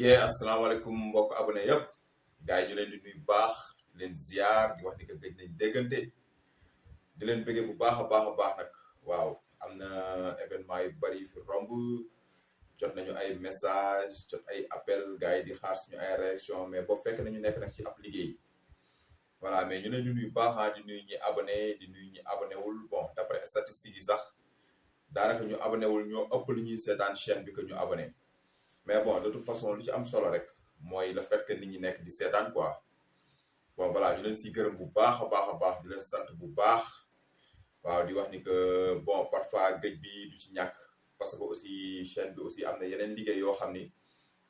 asalaamaaleykum mbokk abonné yëpp gars yi ñu leen di nuyu bu baax di leen ziar di wax ni que gëj nañ déggante di leen bëggee bu baax a baax nag waaw am na événement yu bari fi romb jot nañu ay message jot ay appel gars yi di xaar suñu ay réaction mais boo fekk nañu nekk nag ci ab liggéey voilà mais ñu leen di nuyu baax di nuyu ñi abonné di nuyu ñi abonné wul bon d'après statistiques yi sax daanaka ñu abonné wul ñoo ëpp lu ñuy seetaan chaîne bi que ñu abonné. Mais bon de toute façon lu ci am solo rek mooy le fait que nit ñi nekk di seetaan quoi bon voilà ñu leen si gërëm bu baax a baax di leen sant bu baax waaw di wax ni que bon parfois gëj bi du ci ñàkk parce que aussi chaîne bi aussi am na yeneen liggéey yoo xam ni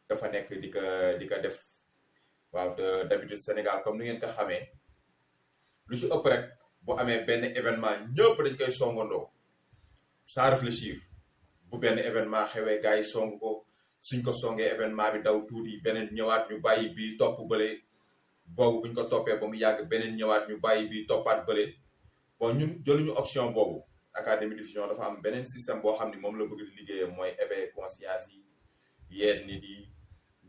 dafa nekk di ko def waaw te d'habitude Sénégal comme ni ngeen ko xamee lu ci ëpp rek bu amee benn événement ñëpp dañ koy songandoo sans réfléchir bu benn événement xewee gars yi song ko. suñ ko songee événement bi daw tuuti beneen ñëwaat ñu bàyyi bii topp bële boobu buñ ko toppee ba mu yàgg beneen ñëwaat ñu bàyyi bii toppaat bële bon ñun jëluñu option boobu Académie Diffusion dafa am beneen système boo xam ni moom la bëgg di liggéeyam mooy éveiller conscience yi yéen nit yi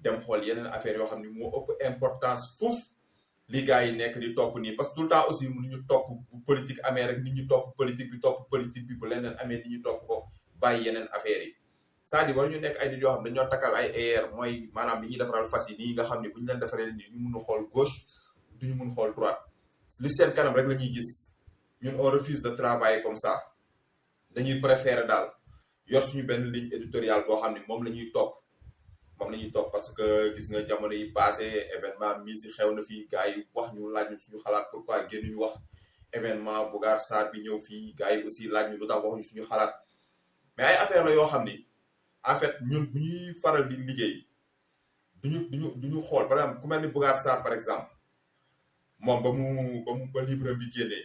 dem xool yeneen affaire yoo xam ni moo ëpp importance foofu li gars yi nekk di topp nii parce que tout le temps aussi mu ñu topp bu politique amee rek nit ñi topp politique bi bu leneen amee nit ñi topp ko bàyyi yeneen affaires yi c'est-à-dire war ñu nekk ay nit yoo xam dañoo takkal ay AR mooy maanaam li ñuy defaral fas yi nii nga xam ne bu ñu leen defaree nii ñu mun a xool gauche duñu mun xool droite li seen kanam rek la ñuy gis ñun on refuse de travailler comme ça dañuy préférer daal yor suñu benn ligne éditoriale boo xam ne moom la ñuy topp parce que gis nga jamono yi passé événement mi si xew na fii gars yi wax ñu laaj ñu suñu xalaat pourquoi génn ñu wax événement Bougane Sarr bi ñëw fii gars yi aussi laaj ñu lu tax waxuñu suñu xalaat mais ay affaire la yoo xam ni en fait ñun bu ñuy faral di liggéey duñu xool par exemple ku mel ni Bougane Sarr par exemple moom ba livre bi génnee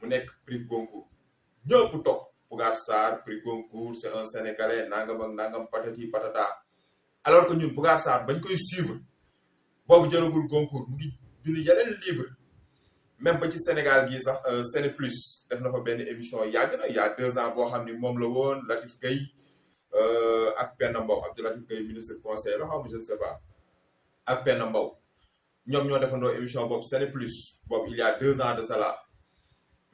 mu nekk prix Goncourt ñëpp topp Bougane Sarr prix Goncourt c'est un sénégalais nangam ak nangam patati patata alors que ñun Bougane Sarr bañ koy suivre boobu jëlagul Goncourt mu ngi bind yeneen livre même ba ci Sénégal gii sax Séné Plus def na fa benn émission yàgg na il y a 2 ans boo xam ni moom la woon Latif Gueye ak Penda Mbow Abdoulatif Gueye ministre conseiller la xam je ne sais pas ak Penda Mbow ñoom ñoo defandoo émission boobu Séné Plus boobu il y a 2 ans de cela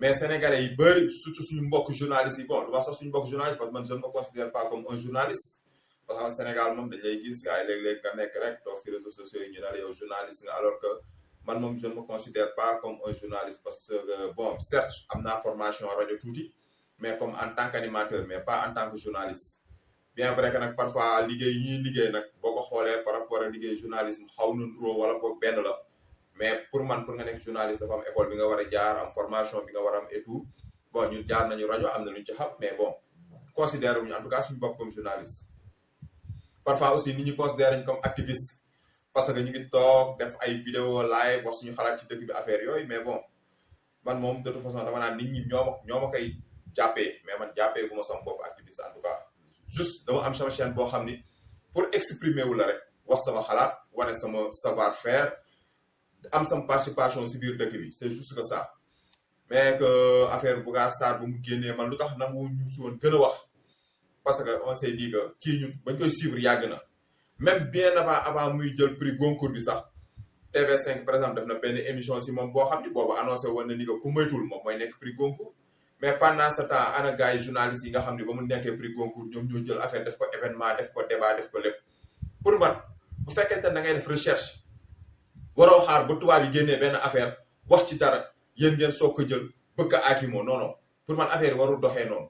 mais sénégalais yi bëri surtout suñu mbokk journalistes yi bon du wax sax suñu mbokk journaliste parce que man je ne me considère pas comme un journaliste parce que Sénégal moom dañ lay gis gars yi léeg-léeg nga nekk rek toog si réseaux sociaux yi ñu ne la yow journaliste nga alors que man moom je ne me considère pas comme un journaliste parce que bon certes am naa formation rajo tuuti mais comme en tant qu'animateur mais pas en tant que journaliste bien vrai que nag parfois liggéey yi ñuy liggéey nag boo ko xoolee par rapport ak liggéey journalisme xaw na nuroo wala boog benn la mais pour nga nekk journaliste dafa am école bi nga war a jaar am formation bi nga war a am et tout bon ñun jaar nañu rajo am na lu ñu ci xam mais bon considéré wuñu en tout cas suñu bopp comme journaliste parfois aussi nit ñi considéré ñu comme activiste parce que ñu ngi toog def ay vidéo live wax suñu xalaat ci dëkk bi affaire yooyu mais bon man moom de toute façon dama naan nit ñi ñoo ma koy jàppee mais man jàppee bu ma sama bopp activiste en tout cas juste dama am sama chaîne boo xam ni pour exprimer wu la rek wax sama xalaat wane sama savoir faire am sama participation si biir dëkk bi c'est juste que ça mais que affaire Bougane Sarr bu mu génnee man lu tax nangu ñu si woon gën a wax parce que on s'est dit que kii ñun bañ koy suivre yàgg na même bien avant muy jël prix Goncourt bi sax TV5 par exemple def na benn émission si moom boo xam ni boobu annoncé woon na ni que ku moytul moom mooy nekk prix Goncourt mais pendant ce temps ana gars yi journalistes yi nga xam ne ba mu nekkee prix Goncourt ñoom ñoo jël affaire def ko événement def ko débat def ko lépp pour man bu fekkente ne da ngay def recherche waroo xaar ba tubaab yi génnee benn affaire wax ci dara yéen ngeen soog ko jël bëgg a aakimoo non pour man affaire yi warul doxee noonu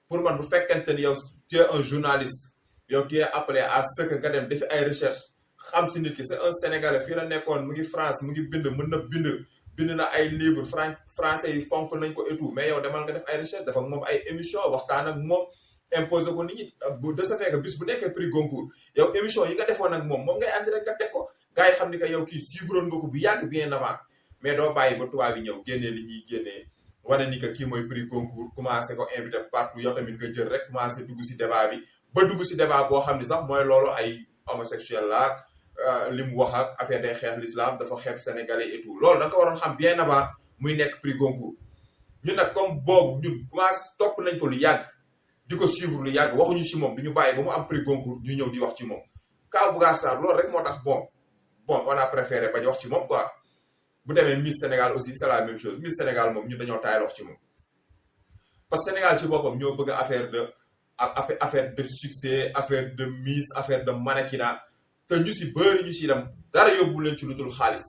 pour man bu fekkente ni yow tu es un journaliste yow tu es appelé à ce que nga dem defi ay recherche xam si nit ki c'est un sénégalais fii la nekkoon mu ngi France mu ngi bind mën na bind na ay livre français yi fonk nañ ko et tout mais yow demal nga def ay recherche dafa moom ay émission waxtaan ak moom imposé ko nit ñi de ce fait que bis bu nekkee prix Goncourt yow émission yi nga defoon ak moom ngay andi rek nga teg ko gars yi xam ni que yow kii suivroon nga ko bu yàgg bien avant mais doo bàyyi ba tubaab yi ñëw génnee li ñuy génnee wane ni que kii mooy prix Goncourt commencé ko invité partout yow tamit nga jël rek commencé dugg si débat bi ba dugg si débat boo xam ni sax mooy loolu ay homosexuel la li mu wax ak affaire day xeex l'islam dafa xeex sénégalais et tout loolu da nga ko waroon xam bien avant muy nekk prix Goncourt ñun nag comme boobu ñun commencé topp nañ ko lu yàgg di ko suivre lu yàgg waxuñu si moom du ñu bàyyi ba mu am prix Goncourt ñu ñëw di wax ci moom Kaaw Bougar Sarr loolu rek moo tax bon on a préféré bañ wax ci moom quoi. bu demee Miss Sénégal aussi c'est la même chose Miss Sénégal moom ñun dañoo taayal wax ci moom parce que Sénégal ci boppam ñoo bëgg affaire de succès affaire de Miss affaire de mannequinat te ñu si bëri ñu si dem dara yóbbu leen ci lu dul xaalis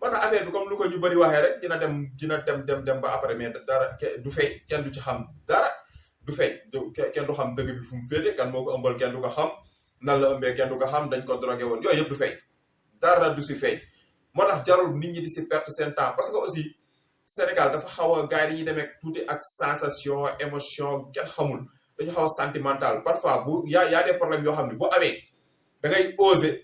moo tax affaire bi comme lu ko ñu bëri waxee rek dina dem ba après mais dara du fay kenn du ci xam dara du fay kenn du xam dëgg bi fu mu féete kan moo ko ëmbal kenn du ko xam nan la ëmbee kenn du ko xam dañ ko drogué woon yooyu yëpp du fay dara du si fay moo tax jarul nit ñi di si perte seen temps parce que aussi Sénégal dafa xaw a gars yi dañuy demee tuuti ak sensation émotion kenn xamul dañu xaw a sentimental parfois bu y a des problèmes yoo xam ne bu amee da ngay oser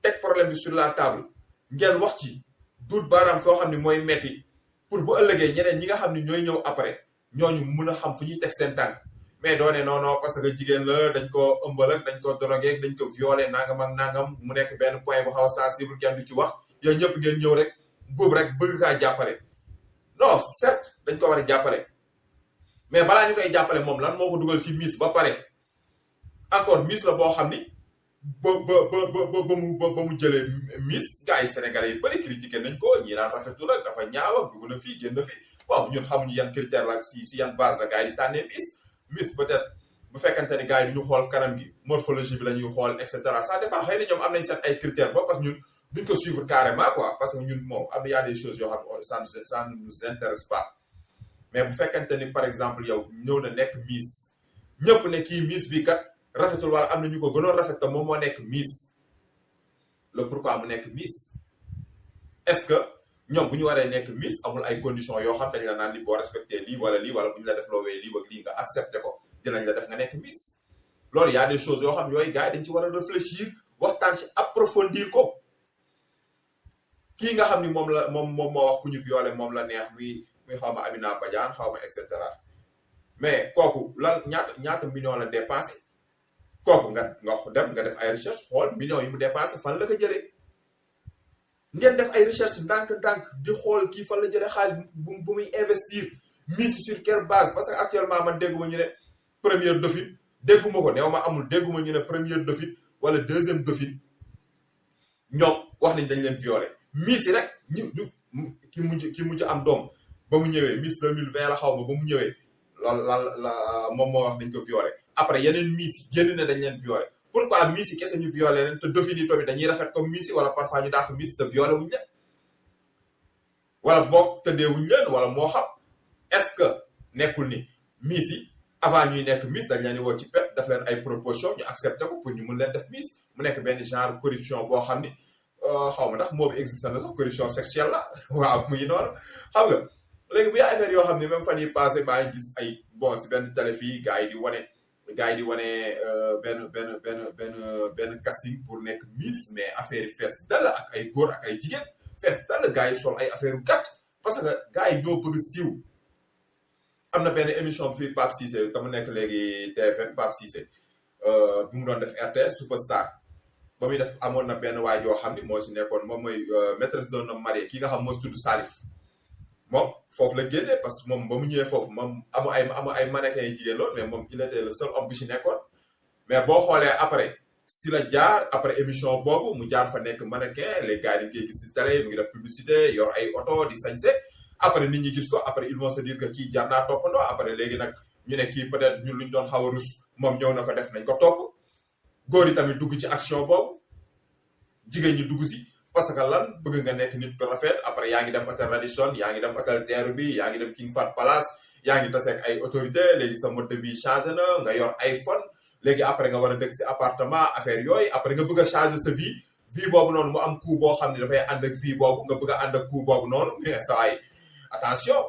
teg problème bi sur la table ngeen wax ci duut baaraam foo xam ne mooy metti pour bu ëllëgee ñeneen ñi nga xam ne ñooy ñëw après ñooñu mun a xam fu ñuy teg seen tànk mais doone non parce que jigéen la dañ ko ëmbal ak dañ ko drogué dañ ko violé nangam ak nangam mu nekk benn point bu xaw a sensible kenn du ci wax yooyu ñëpp ngeen ñëw rek boobu rek bëgg kaa jàppale non certes dañ ko war a jàppale mais balaa ñu koy jàppale moom lan moo ko dugal ci Miss ba pare encore Miss la boo xam ni ba mu jëlee Miss gars yi sénégalais yi bëri critiqué nañ ko ñi naan rafetul ak dafa ñaaw ak dugg na fii génn fi bon ñun xamuñu yan critère la si yan base la gars yi di tànnee Miss peut-être bu fekkante ni gars yi duñu xool kanam gi morphologie bi la ñuy xool et cetera ça dépend xëy na ñoom am nañ seen ay critères ba parce que ñun duñ ko suivre carrément quoi parce que ñun moom am na y a des choses yoo xam ça ne nous intéresse pas mais bu fekkante ni par exemple yow ñëw na nekk Miss ñëpp ne kii Miss bi kat rafetul wala am na ñu ko gënoon rafet te moom moo nekk Miss le pourquoi mu nekk Miss est-ce que ñoom bu ñu waree nekk Miss amul ay conditions yoo xam dañ la naan ni boo respecté lii wala bu ñu la def loo wee lii wala lii nga accepté ko dinañ la def nga nekk Miss loolu y a des choses yoo xam yooyu gars yi dañ ci war a réfléchir waxtaan ci approfondir ko kii nga xam ni moom moo wax ku ñu violé moom la neex muy xaw ma Amina Badiane xaw ma et cetera mais kooku lan ñaata millions la dépensé kooku nga dem nga def ay recherche xool millions yi mu dépensé fan la ko jëlee ngeen def ay recherche ndànk di xool kii fan la jëlee xaalis bu muy investir mise sur quelle base parce que actuellement man dégguma ñu ne première dauphine dégguma ko neew ma amul dégguma ñu ne première dauphine wala deuxième dauphine ñoom wax nañ dañ leen violé Miss yi rek ki mujj am doom ba mu ñëwee Miss 2020 la xaw ma ba mu ñëwee la moom moo wax dañ ko violé après yeneen Miss yi génn ne dañ leen violé pourquoi Miss yi kese ñu violé leen te dauphine yi tamit dañuy rafet comme Miss yi wala parfois ñu dàq Miss te violé wuñ leen wala boog tëddee wuñ leen wala moo xam est-ce que nekkul ni Miss yi avant ñuy nekk Miss dañ leen di woo ci pet daf leen ay proposition ñu accepté ko pour ñu mun leen def Miss mu nekk benn genre corruption boo xam ni xaw ma ndax moo bi existe na sax corruption sexuelle la waaw mu ngi noonu xam nga léegi bu yaa affaire yoo xam ne même fan yi passé maa ngi gis ay bon si benn télé fii gars yi di wane benn casting pour nekk Miss mais affaire yi fees dal ak ay góor ak ay jigéen fees dal gars yi sol ay affaire yu gàtt parce que gars yi ñoo bëgg siiw am na benn émission bi fii Pape Cissé te mu nekk léegi TFM Pape Cissé bu mu doon def RTS Superstar ba muy def amoon na benn waay joo xam ni moo si nekkoon moom mooy maîtresse d'un homme marié ki nga xam moo si tudd Salif moom foofu la génnee parce que moom ba mu ñëwee foofu moom amu ay mannequin yi jigéen loolu mais moom il était le seul homme bi si nekkoon mais boo xoolee après si la jaar après émission boobu mu jaar fa nekk mannequin les gars yi dañ koy gis si télé mu ngi def publicité yor ay oto di sañse après nit ñi gis ko après ils vont se dire que kii jaar naa toppandoo après léegi nag ñu ne kii peut-être ñun luñ doon xaw a rus moom ñëw na ko def nañ ko topp góor yi tamit dugg ci action boobu jigéen ñi dugg si parce que lan bëgg nga nekk nit ku rafet après yaa ngi dem hôtel Radisson yaa ngi dem hôtel Terrou bi yaa ngi dem King Fahd Palace yaa ngi taseeg ay autorité léegi sa mode de vie changé na nga yor iPhone léegi après nga war a dëkk si appartement affaire yooyu après nga bëgg a changer sa vie boobu noonu mu am coût boo xam ne dafay ànd ak vie boobu nga bëgg a ànd ak coût boobu noonu mais ça ay attention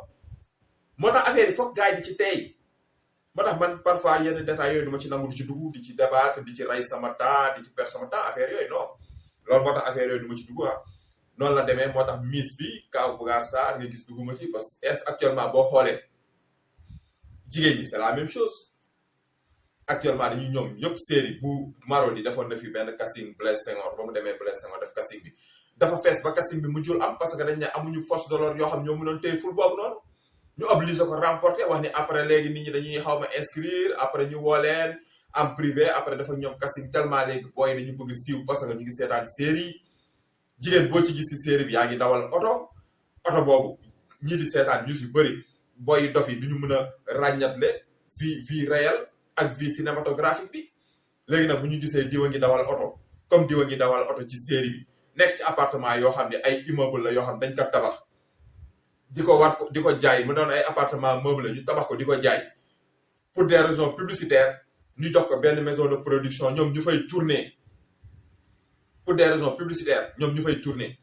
moo tax affaire yi foog gars yi di ci tey moo tax man parfois yenn détails yooyu du ma ci nangu di ci dugg di ci débattre di ci rey sama temps di ci perdre sama temps affaire yooyu non loolu moo tax affaire yooyu du ma ci dugg noonu la demee moo tax Miss bi Kaaw Bougar Sarr nga gis dugguma ci parce que actuellement boo xoolee jigéen ñi c'est la même chose actuellement dañuy ñoom ñëpp série bu Marodi defoon na fi benn casting Blaise Senghor ba mu demee Blaise Senghor def casting bi dafa fees ba casting bi mujjul am parce que dañ ne amuñu force de l'ordre yoo xam ñoo mënoon téye ful boobu noonu ñu obligé ko remporter wax ni après léegi nit ñi dañuy xaw ma inscrire après ñu woo leen en privé après dafa ñoom casting tellement léegi booy dañu bëgg siiw parce que ñu ngi seetaan série jigéen boo ci gis si série bi yaa ngi dawal oto boobu ñii di seetaan ñu si bëri booy dof yi duñu mën a ràññatle vie réelle ak vie cinématographique bi léegi nag bu ñu gisee diwa ngi dawal oto comme diwa ngi dawal oto ci série bi nekk ci appartement yoo xam ne ay immeuble la yoo xam dañ ko tabax di ko jaay mu doon ay appartement meublé ñu tabax ko di ko jaay pour des raisons publicitaires ñu jox ko benn maison de production ñoom ñu fay tourner pour des raisons publicitaires ñoom ñu fay tourner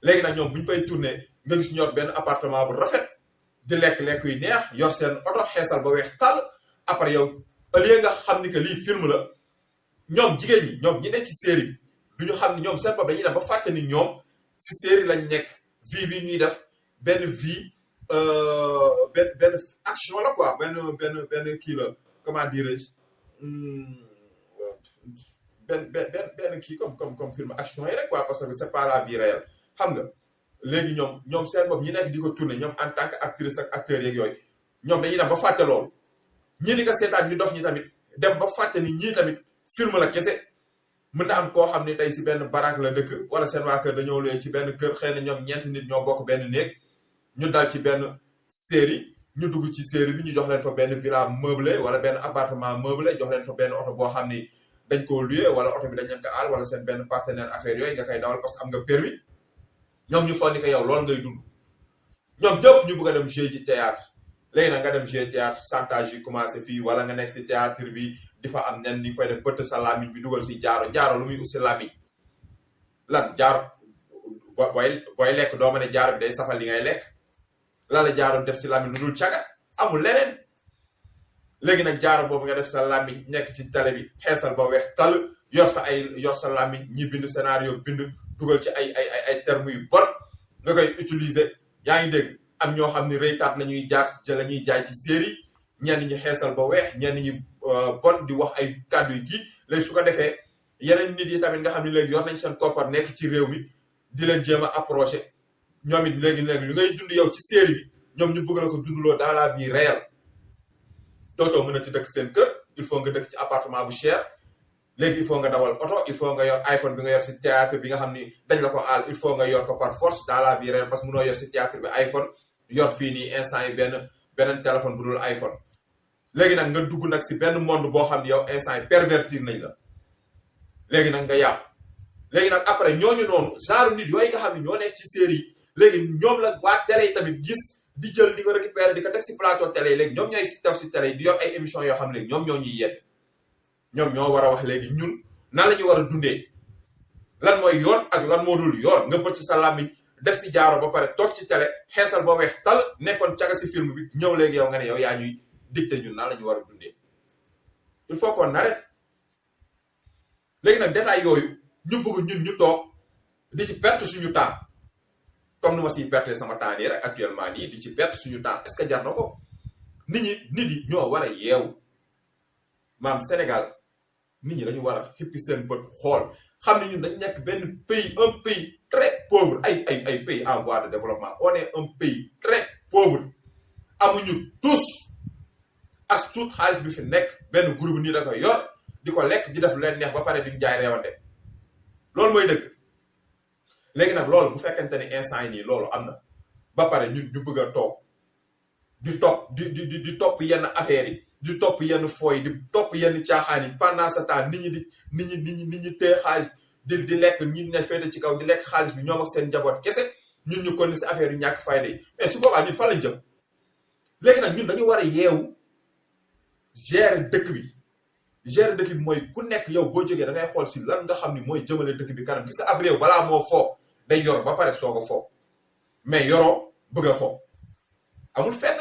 léegi nag ñoom bu ñu fay tourner nga gis ñu yor benn appartement bu rafet di lekk yu neex yor seen oto xeesal ba weex tàll après yow au lieu nga xam ni que lii film la ñoom jigéen ñi ñoom ñi nekk ci série bi du ñu xam ni ñoom seen bopp dañuy dem ba fàtte ni ñoom si série lañ nekk vie bi ñuy def benn vie benn action la quoi benn kii la comment dirais-je benn kii comme film action yi rek quoi parce que c'est pas la vie réelle xam nga léegi ñoom seen bopp ñi nekk di ko tourner ñoom en tant que actrice ak acteurs yeeg yooyu ñoom dañuy dem ba fàtte loolu ñii di ko seetaan ñu dof ñi tamit dem ba fàtte ni ñii tamit film la kese mën na am koo xam ne tey si benn baraak la dëkk wala seen waa kër dañoo luye ci benn kër xëy na ñoom ñeenti nit ñoo bokk benn néeg ñu dal ci benn série ñu dugg ci série bi ñu jox leen fa benn villa meublé wala benn appartement meublé jox leen fa benn oto boo xam ni dañ koo luye wala oto bi dañ leen ko aal wala seen benn partenaire affaire yooyu nga koy dawal parce que am nga permis ñoom ñu foog ni ko yow loolu ngay dund ñoom ñëpp ñu bëgg a dem jouer ci théâtre léegi nag nga dem jouer théâtre chantage yi commencé fii wala nga nekk si théâtre bi di fa am nen ni fay def bëtt sa làmmiñ bi dugal si jaaro lu muy ut si làmmiñ lan jaaro booy lekk doo ma ne jaaro bi day safal li ngay lekk la la jaaro def si làmmiñ lu dul caga amul leneen léegi nag jaaro boobu nga def sa làmmiñ nekk ci télé bi xeesal ba weex tal yor sa làmmiñ ñi bind scénario bind dugal ci ay termes yu bon nga koy utiliser yaa ngi dégg am ñoo xam ni rëytaat la ñuy la ñuy jaay ci série ñenn ñi xeesal ba weex ñenn ñi bon di wax ay kàddu yi kii léegi su ko defee yeneen nit yi tamit nga xam ne léegi yor nañ seen koppar nekk ci réew mi di leen jéem a approché ñoom it léegi lu ngay dund yow ci série bi ñoom ñu bëgg la ko dundaloo dans la vie réelle dootoo mën a ci dëkk seen kër il faut nga dëkk ci appartement bu cher léegi il faut nga dawal oto il faut nga yor iPhone bi nga yor si théâtre bi nga xam ni dañ la ko aal il faut nga yor ko par force dans la vie réelle parce que mënoo yor si théâtre bi iPhone yor fii nii instant yi beneen téléphone bu dul iPhone léegi nag nga dugg nag si benn monde boo xam ne yow instant yi pervertir nañ la léegi nag nga yàqu léegi nag après ñooñu noonu genre nit yooyu nga xam ne ñoo nekk ci série yi léegi ñoom la waa télé yi tamit gis di jël di ko récupérer di ko teg si plateau télé yi léegi ñoom ñooy def si télé yi di yor ay émissions yoo xam ne léegi ñoom ñoo ñuy yedd ñoom ñoo war a wax léegi ñun nan la ñu war a dundee lan mooy yoon ak lan moo dul yoon nga bët si sa làmmiñ def si jaaro ba pare toog ci télé xeesal ba weex tal nekkoon caga si film bi ñëw léegi yow nga ne yow yaa ñuy dicté ñun nan la ñu war a dundee il faut qu'on arrête léegi nag détail yooyu ñu bëgg ñun ñu toog di ci perte suñu temps comme ni ma siy perte sama temps nii rek actuellement nii di ci perte suñu temps est-ce que jar na ko nit ñi ñoo war a yeewu maam Sénégal nit ñi dañu war a xippi seen bët xool xam ne ñun dañ nekk benn pays un pays très pauvre ay pays en voie de développement on est un pays très pauvre amuñu tous as tuut xaalis bi fi nekk benn groupe nii da ko yor di ko lekk di def leen neex ba pare duñ jaay reewante loolu mooy dëgg léegi nag loolu bu fekkente ni instant yi nii loolu am na ba pare ñun ñu bëgg a toog di topp yenn affaires yi di topp yenn fooy di topp yenn caaxaan yi pendant ce temps nit ñi téye xaalis di lekk ñi ne féete ci kaw di lekk xaalis bi ñoom ak seen njaboot kese ñun ñu kon si affaire yu ñàkk fayda yi mais su boobaa ñun fan lañ jëm léegi nag ñun dañu war a yeewu gérer dëkk bi mooy ku nekk yow boo jógee da ngay xool si lan nga xam ni mooy jëmale dëkk bi kanam gis nga ab réew balaa moo foo day yor ba pare soog a foo mais yoroo bëgg a foo amul fenn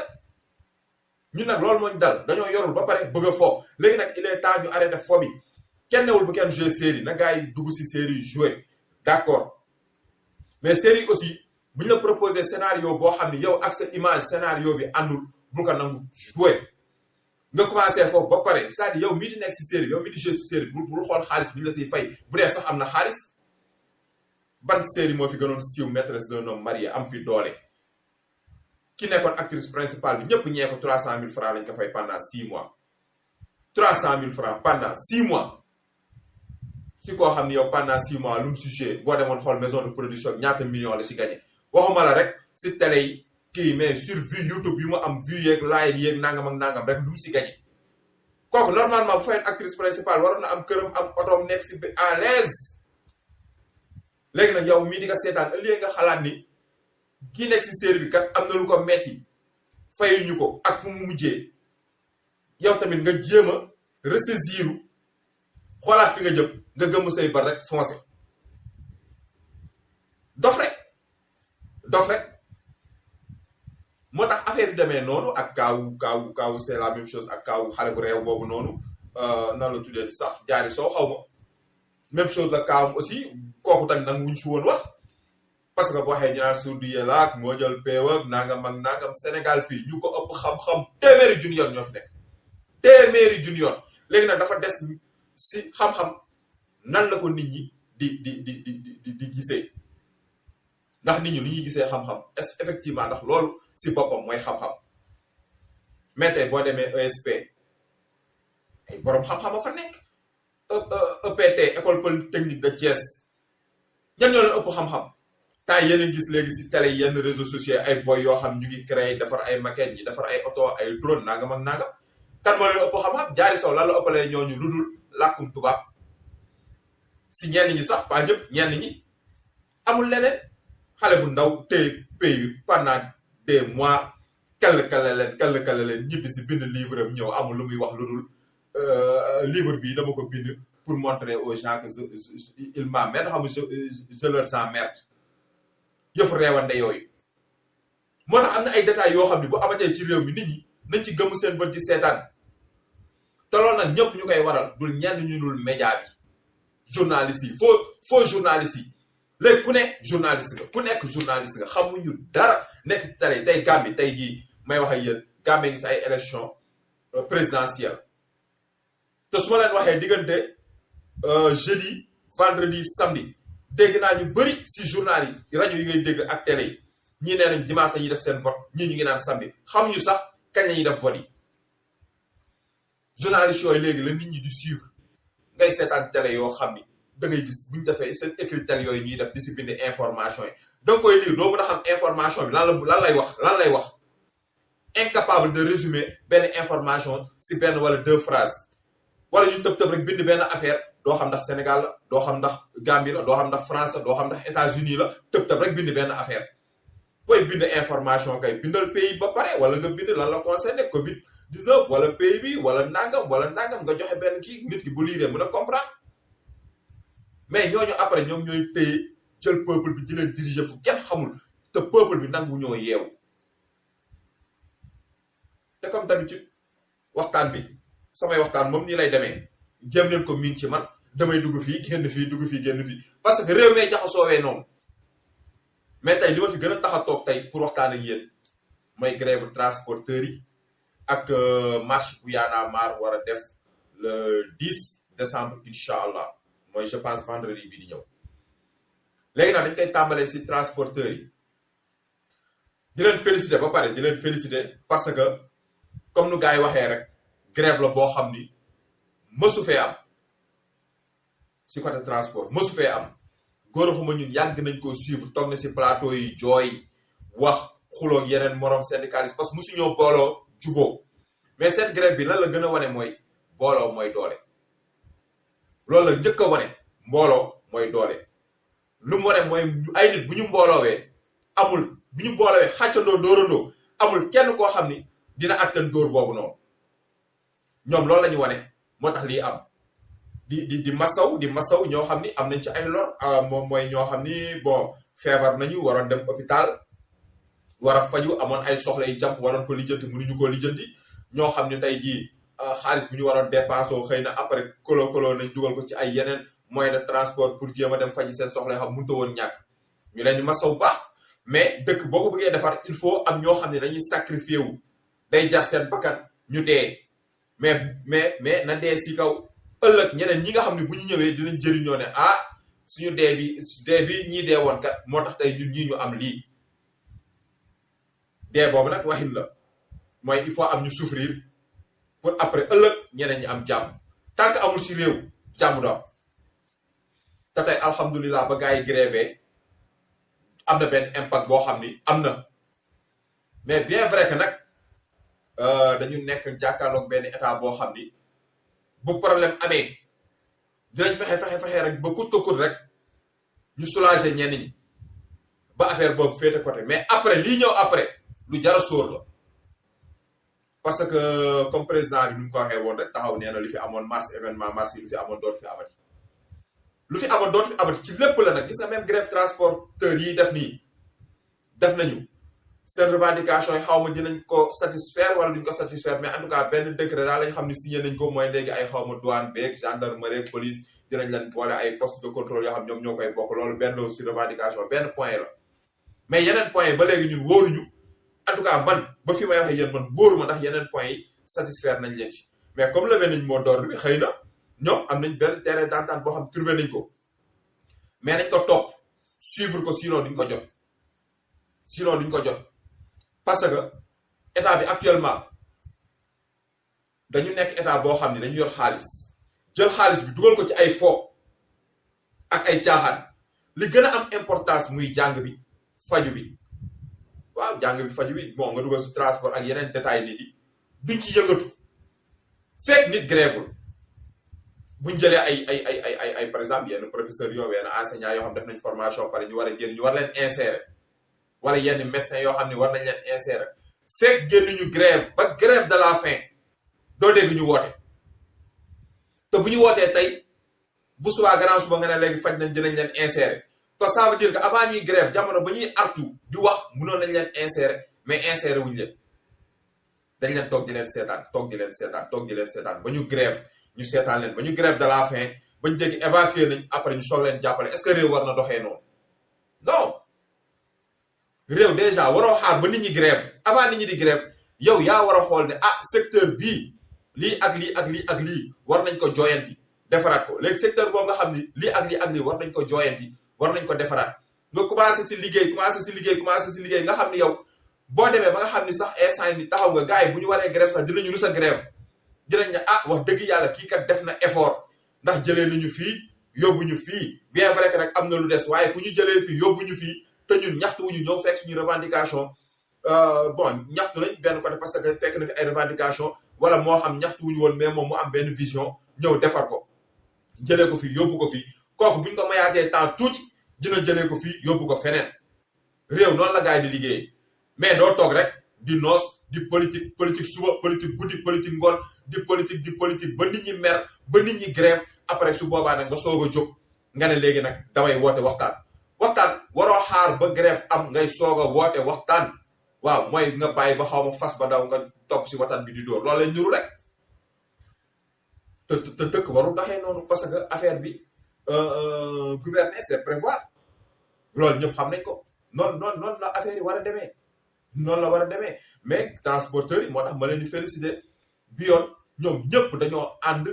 ñun nag loolu moo ñu dal dañoo yorul ba pare bëgg a foo léegi nag il est temps ñu arrêté foo bi kenn newul bu kenn jouer série na gars yi dugg si série jouer d'accord mais série aussi bu ñu la proposé scénario boo xam ni yow ak sa image scénario bi àndul bu ko nangu jouer nga commencé foofu ba pare c'est-à-dire yow mii di nekk si série yow mii di jouer si série bul xool xaalis bi ñu la siy fay bu dee sax am na xaalis ban série moo fi gënoon siiw maîtresse d'un homme marié am fi doole ki nekkoon actrice principale bi ñëpp ñee ko 300 000 francs lañ ko fay pendant 6 mois 300 000 francs pendant 6 mois si koo xam ni yow pendant 6 mois lu mu sujet boo demoon xool maison de production ñaata millions la si gagné waxuma la rek si télé yi kii mais sur vue YouTube yu mu am vue yeeg like yeeg nangam ak nangam rek lu mu si gagné kooku normalement bu fay actrice principale waroon na am këram am otoom nekk si à l'aise léegi nag yow mii di nga seetaan ëllëgee nga xalaat ni kii nekk si série bi kat am na lu ko metti fayuñu ko ak fu mu mujjee yow tamit nga jéem a ressaisir xoolaat fi nga jëm nga gëmm say bar rek foncé dof rek moo tax affaire bi demee noonu ak kaawu c'est la même chose ak kaawu xale bu réew boobu noonu nan la tuddee sax jaari soo xaw ma même chose la kaawam aussi kooku tamit nag wuñ si woon wax parce que boo waxee ñu naan Sourdi Yella ak moo jël peewag nangam ak nangam Sénégal fii ñu ko ëpp xam-xam téeméeri junni yoon ñoo fi nekk téeméeri junni yoon léegi nag dafa des si xam-xam nan la ko nit ñi di gisee ndax nit ñi lu ñuy gisee xam-xam effectivement ndax loolu si boppam mooy xam-xam mais tey boo demee ESP ay borom xam-xam a fa nekk EPT école polytechnique de Thiès ñan ñoo leen ëpp xam-xam temps yéen a gis léegi si télé yenn réseaux sociaux ay boy yoo xam ñu ngi créé defar ay maquettes yi defar ay oto ay drone nangam ak nangam kan moo leen ëpp xam-xam jaari sow lan la ëppalee ñooñu lu dul làkkum tubaab si ñenn ñi sax pas ñëpp ñenn ñi amul leneen xale bu ndaw tey pays pendant des mois kall leen ñibbi si bind livre am ñëw amul lu muy wax lu dul livre bi dama ko bind pour montrer aux gens que il m'emmerde xam je leur emmerde yëfu reewande yooyu moo tax am na ay détails yoo xam ne bu amatee ci réew mi nit ñi nañ ci gëmm seen bët ci seetaan te loolu nag ñëpp ñu koy waral dul ñenn ñu dul média bi journaliste yi faux journaliste yi léegi ku nekk journaliste nga ku nekk journaliste nga xamuñu dara nekk télé tey Gambie tey jii may wax ak yéen Gambie ngi si ay élection présidentielle te su ma leen waxee diggante jeudi vendredi samedi dégg naa ñu bëri si journal yi rajo yi ngay dégg ak télé yi ñii nee nañ dimanche la ñuy def seen vote ñii ñu ngi naan samedi xamuñu sax kañ la ñuy def vote yi journaliste yooyu léegi la nit ñi di suivre ngay seetaan télé yoo xam ni da ngay gis buñ defee seen écritel yooyu ñuy def di si bind information yi donc koy lire doo mën a xam information bi lan lay wax incapable de résumer benn information si benn wala 2 phrases wala ñu tëb rek bind benn affaire doo xam ndax Sénégal la doo xam ndax Gambie la doo xam ndax France la doo xam ndax États-Unis la tëb rek bind benn affaire booy bind information kay bindal pays ba pare wala nga bind lan la concerné Covid 19 wala pays bi wala nangam nga joxe benn kii nit ki bu liiree mën a comprendre mais ñooñu après ñoom ñooy téye jël peuple bi di leen diriger fu kenn xamul te peuple bi nangu ñoo yeewu te comme d'habitude waxtaan bi samay waxtaan moom nii lay demee jéem leen ko miin ci man damay dugg fii génn fii parce que réew mi jaxasoowee noonu mais tey li ma fi gën a tax a toog tey pour waxtaan ak yéen mooy grève transporteurs yi ak marche bu Y'en a marre war a def le 10 décembre incha allah mooy je pense vendredi bi di ñëw léegi nag dañ koy tàmbalee si transporteurs yi di leen féliciter ba pare di leen féliciter parce que comme nu gars yi waxee rek grève la boo xam ni mësu fee am si côté transport mësu fee am góor xuma ñun yàgg nañ ko suivre toog na si plateau yi jooy wax xuloo yeneen morom syndicaliste parce que mësu ñoo booloo juboo mais cette grève bi lan la gën a wane mooy booloo mooy doole loolu la njëkk a wane mbooloo mooy doole lu mu wane mooy ay nit bu ñu mbooloowee amul bu ñu mbooloowee xàccandoo dóorandoo amul kenn koo xam ni dina attan dóor boobu noonu ñoom loolu la ñu wane moo tax lii am di masaw ñoo xam ni am nañ ci ay lor moom mooy ñoo xam ni bon feebar nañu waroon dem hôpital war a faju amoon ay soxla yi jàmp waroon ko lijjanti mënuñu koo lijjanti ñoo xam ne tey jii xaalis bu ñu waroon dépensé xëy na après kolo nañ dugal ko ci ay yeneen moyen de transport pour jéem a dem faji seen soxla yoo xam mënut a woon ñàkk ñu leen di masaw baax mais dëkk boo ko bëggee defar il faut am ñoo xam ne dañuy sacrifié wu day jar seen bakkan ñu dee mais na dee si kaw ëllëg ñeneen ñi nga xam ne bu ñu ñëwee dinañ jëriñoo ne suñu dee bi ñii dee woon kat moo tax tey ñun ñii ñu am lii dee boobu nag waxin la mooy il faut am ñu souffrir pour après ëllëg ñeneen ñi am jàmm tant que amul si réew jàmm do am te tey alhamdulilah ba gars yi grévé am na benn impact boo xam ni am na mais bien vrai que nag dañu nekk jàkkaarloog benn état boo xam ni bu problème amee dinañ fexe rek ba kut ko kut rek ñu soulager ñenn ñi ba affaire boobu féete côté mais après lii ñëw après lu jara sóor la parce que comme président bi ni mu ko waxee woon rek taxaw nee na lu fi amoon mars événement mars yi lu fi amoon dootu fi amati lu fi amoon dootu fi amati ci lépp la nag gis nga même grève transporteur yi def nii def nañu seen revendication yi xaw ma dinañ ko satisfaire wala duñ ko satisfaire mais en tout cas benn décret daal lañ xam ne signé nañ ko mooy léegi ay xaw ma douane beeg gendarmerie police dinañ leen boole ay poste de contrôle yoo xam ñoom ñoo koy bokk loolu benn si revendication benn point la mais yeneen point yi ba léegi ñun wóoruñu en tout cas man ba fi may waxee yéen man wóoruma ndax yeneen point yi satisfaire nañ leen ci mais comme levé nañ mot d'ordre bi xëy na ñoom am nañ benn terrain d'entente boo xam trouvé nañ ko mais nañ ko topp suivre ko sinon duñ ko jot parce que état bi actuellement dañu nekk état boo xam ne dañu yor xaalis jël xaalis bi dugal ko ci ay fo ak ay caaxaan li gën a am importance muy jàng bi faju bi waaw jàng bi faju bi bon nga dugal si transport ak yeneen détails nit yi duñ ci yëngatu fekk nit grèveul buñ jëlee ay par exemple yenn professeurs yoo yenn enseignants yoo xam def nañ formation pare ñu war a génn ñu war leen insérer wala yenn médecins yoo xam ne war nañ leen insérer fekk génn ñu grève ba grève de la faim doo dégg ñu woote te bu ñu wootee tey bu subaa gannaaw suba nga ne léegi faj nañ dinañ leen insérer te ça veut dire que avant ñuy grève jamono ba ñuy artu di wax mënoon nañ leen insérer mais insérer wuñu leen dañ leen toog di leen seetaan ba ñu grève ñu seetaan leen ba ñu grève de la faim ba ñu dégg évacuer nañ après ñu soog leen jàppale est-ce que réew war na doxee noonu non réew déjà waroo xaar ba nit ñi grève avant nit ñi di grève yow yaa war a xool ne secteur bii lii ak lii war nañ ko jooyanti defaraat ko léegi secteur boobu nga xam ni lii ak lii war nañ ko jooyanti war nañ ko defaraat nga commencé si liggéey nga xam ni yow boo demee ba nga xam ni sax instant ni taxaw nga gars yi bu ñu waree grève sax dinañu rus a grève dinañ ne wax dëgg yàlla kii kat def na effort ndax jëlee nañu fii yóbbu ñu fii bien vrai que nag am na lu des waaye ku ñu jëlee fii yóbbu ñu fii te ñun ñaxtu wuñu ñëw fekk suñu revendication bon ñaxtu nañ benn côté parce que fekk na fi ay revendication wala moo xam ñaxtu wuñu woon mais moom mu am benn vision ñëw defar ko jëlee ko fii yóbbu ko fii kooku buñ ko mayaatee temps tuuti dina jëlee ko fii yóbbu ko feneen réew noonu la gars yi di liggéey mais doo toog rek di noos di politique suba politique guddi politique ngoon di politique ba nit ñi mer ba nit ñi grève après su boobaa nag nga soog a jóg nga ne léegi nag damay woote waxtaan waroo xaar ba grève am ngay soog a woote waxtaan waaw mooy nga bàyyi ba xaw ma fas ba daw nga topp si waxtaan bi di dóor loolu lay ñuru rek te dëkk warul doxee noonu parce que affaire bi gouverner c'est prévoir loolu ñëpp xam nañ ko noonu la affaire yi war a demee noonu la war a demee mais transporteurs yi moo tax ma leen di féliciter bi yoon ñoom ñëpp dañoo ànd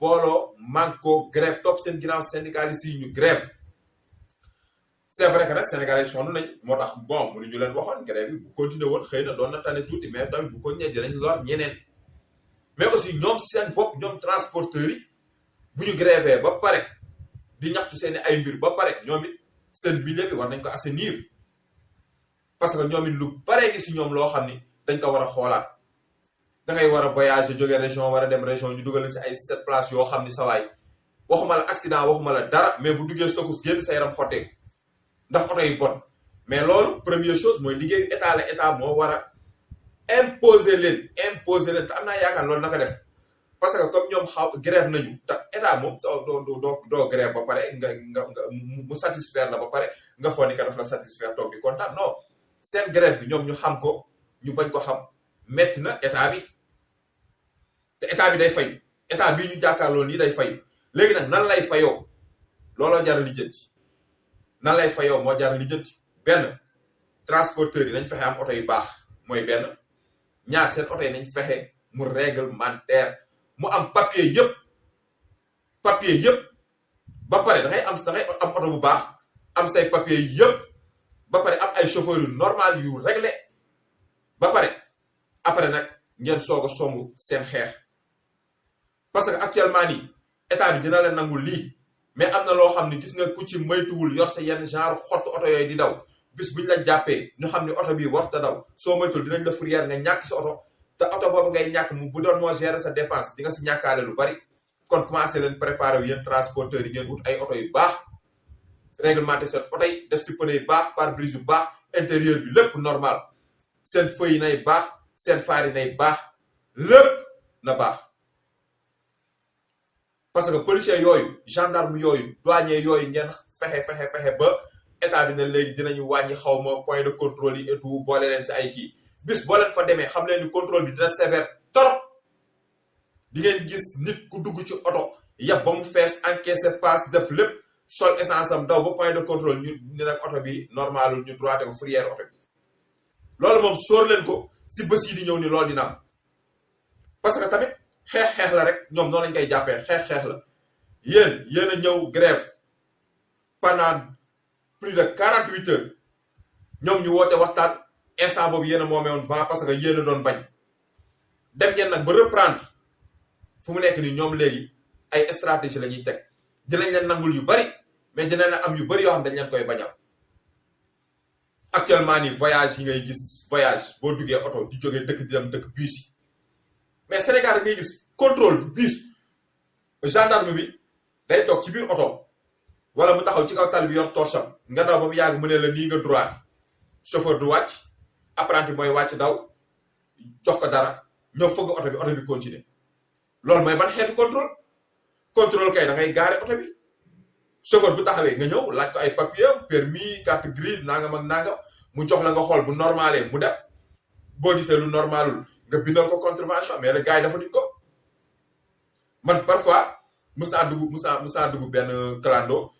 booloo manko grève topp seen ginnaaw syndicalistes yi ñu grève c'est vrai que nag sénégalais sonn nañ moo tax bon mënuñu leen waxoon grève bi bu continuer woon xëy na doon na tane tuuti mais tamit bu continuer dinañ lor ñeneen mais aussi ñoom seen bopp ñoom transporteurs yi bu ñu grévé ba pare di ñaxtu seen ay mbir ba pare ñoom it seen milieu bi war nañ ko assainir parce que ñoom it lu bare gi si ñoom loo xam ni dañ ko war a xoolaat da ngay war a voyager jóge région war a dem région ñu dugal si ay 7 places yoo xam ni sawaay waxuma la accident waxuma la dara mais bu duggee sokus génn sa yaram xotteeku ndax oto yi bon mais loolu première chose mooy liggéeyu état la état moo war a imposer leen te am naa yaakaar loolu naka def parce que comme ñoom grève nañu te état moom doo grève ba pare nga mu satisfaire la ba pare nga foog ni ka daf la satisfaire toog di kontaan non seen grève bi ñoom ñu xam ko ñu bañ ko xam metti na état bi te état bi day fay état bii ñu jàkkaarloo nii day fay léegi nag nan lay fayoo looloo jar a lijjanti nan lay fayoo moo jar a lijjanti benn transporteurs yi nañ fexe am oto yu baax mooy benn ñaar seen oto yi nañ fexe mu réglementaire mu am papier yëpp ba pare da ngay am oto bu baax am say papier yëpp ba pare am ay chauffeurs yu normal yu réglé ba pare après nag ngeen soog a songu seen xeex parce que actuellement nii état bi dina leen nangul lii mais am na loo xam ne gis nga ku ci moytuwul yor sa yenn genre xottu oto yooyu di daw bis buñ la jàppee ñu xam ne oto bii warut a daw soo moytuwul dinañ la fourrière nga ñàkk sa oto te oto boobu ngay ñàkk mu bu doon moo gérer sa dépense di nga si ñàkkaale lu bari kon commencé leen préparer wu yéen transporteurs yi ngeen wut ay oto yu baax réglementé seen oto yi def si pneu yu baax pare-brise yu baax intérieur bi lépp normal seen feu yi nay baax seen phare yi nay baax lépp na baax parce que policiers yooyu gendarme yooyu douanier yooyu ngeen fexe ba état bi ne léegi dinañu wàññi xaw ma point de contrôle yi et tout boole leen si ay kii bis boo leen fa demee xam leen ni contrôle bi dina sévère trop di ngeen gis nit ku dugg ci oto yëpp ba mu fees encaissé passe def lépp sol essence am daw ba point de contrôle ñu ne nag oto bi normalul ñu droité ko fourrière oto bi loolu moom sóor leen ko si bés yi di ñëw ni loolu dina am parce que tamit xeex la rek ñoom noonu lañ koy jàppee xeex la yéen a ñëw grève pendant plus de 48 heures ñoom ñu woote waxtaan instant boobu yéen a moomee woon vent parce que yéen a doon bañ dem ngeen nag ba reprendre fu mu nekk nii ñoom léegi ay stratégie la ñuy teg dinañ leen nangul yu bari mais dinañ am yu bari yoo xam dañ leen koy bañal actuellement nii voyage yi ngay gis voyage boo duggee oto di jógee dëkk di dem dëkk bus yi mais Sénégal ngay gis contrôle bus gendarme bi day toog ci biir oto wala mu taxaw ci kaw tali bi yor torsam nga daw ba mu yàgg mu ne la nii nga droit chauffeur du wàcc apprenti mooy wàcc daw jox ko dara ñëw fëgg oto bi continuer loolu mooy ban xeetu contrôle kay da ngay gaare oto bi chauffeur bu taxawee nga ñëw laaj ko ay papier permis carte grise nangam ak nangam mu jox la nga xool bu normalé mu dem boo gisee lu normalul nga bindal ko contravention mais le gars yi dafa duñ ko man parfois mus naa dugg benn clando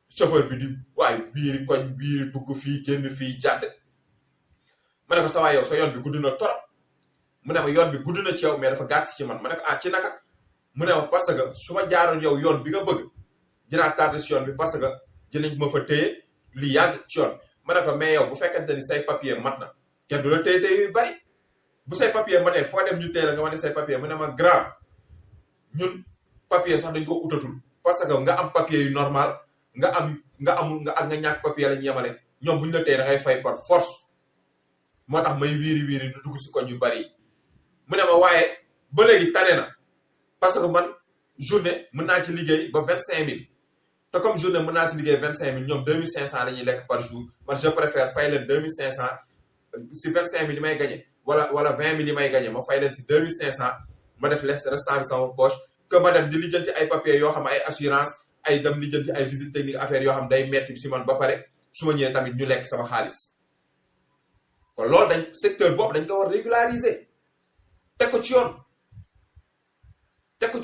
chauffeur bi di waaye biiri koñ biiri dugg fii génn fii jàdd ma ne ko sa waay yow sa yoon bi gudd na torop mu ne ma yoon bi gudd na ci yow mais dafa gàtt ci man ma ne ko ci naka mu ne ma parce que su ma jaaroon yow yoon bi nga bëgg dinaa tardé ci yoon bi parce que dinañ ma fa téye li yàgg ci yoon ma ne ko mais yow bu fekkente ni say papier mat na kenn du la téye yu bari bu say papier matee foo dem ñu téye la nga wane say papier mu ne ma grand ñun papier sax dañ ko utatul parce que nga am papier yu normal nga ñàkk papier la ñu yemale ñoom bu ñu la téye da ngay fay par force moo tax may wiiri du dugg si koñ yu bari mu ne ma waaye ba léegi tane na parce que man journée mën naa ci liggéey ba 25000 te comme journée mën naa ci liggéey 25000 ñoom 2500 la ñuy lekk par jour man je préfère fay leen 2500 si 25000 yi may gagné wala 20000 yi may gagné ma fay leen si 2500 ma def restant bi sama poche que ma dem di lijjanti ay papiers yoo xam ay assurance ay dem lijjanti ay visite technique affaire yoo xam day metti si man ba pare su ma ñëwee tamit ñu lekk sama xaalis kon loolu dañ secteur boobu dañ ko war régulariser teg ko ci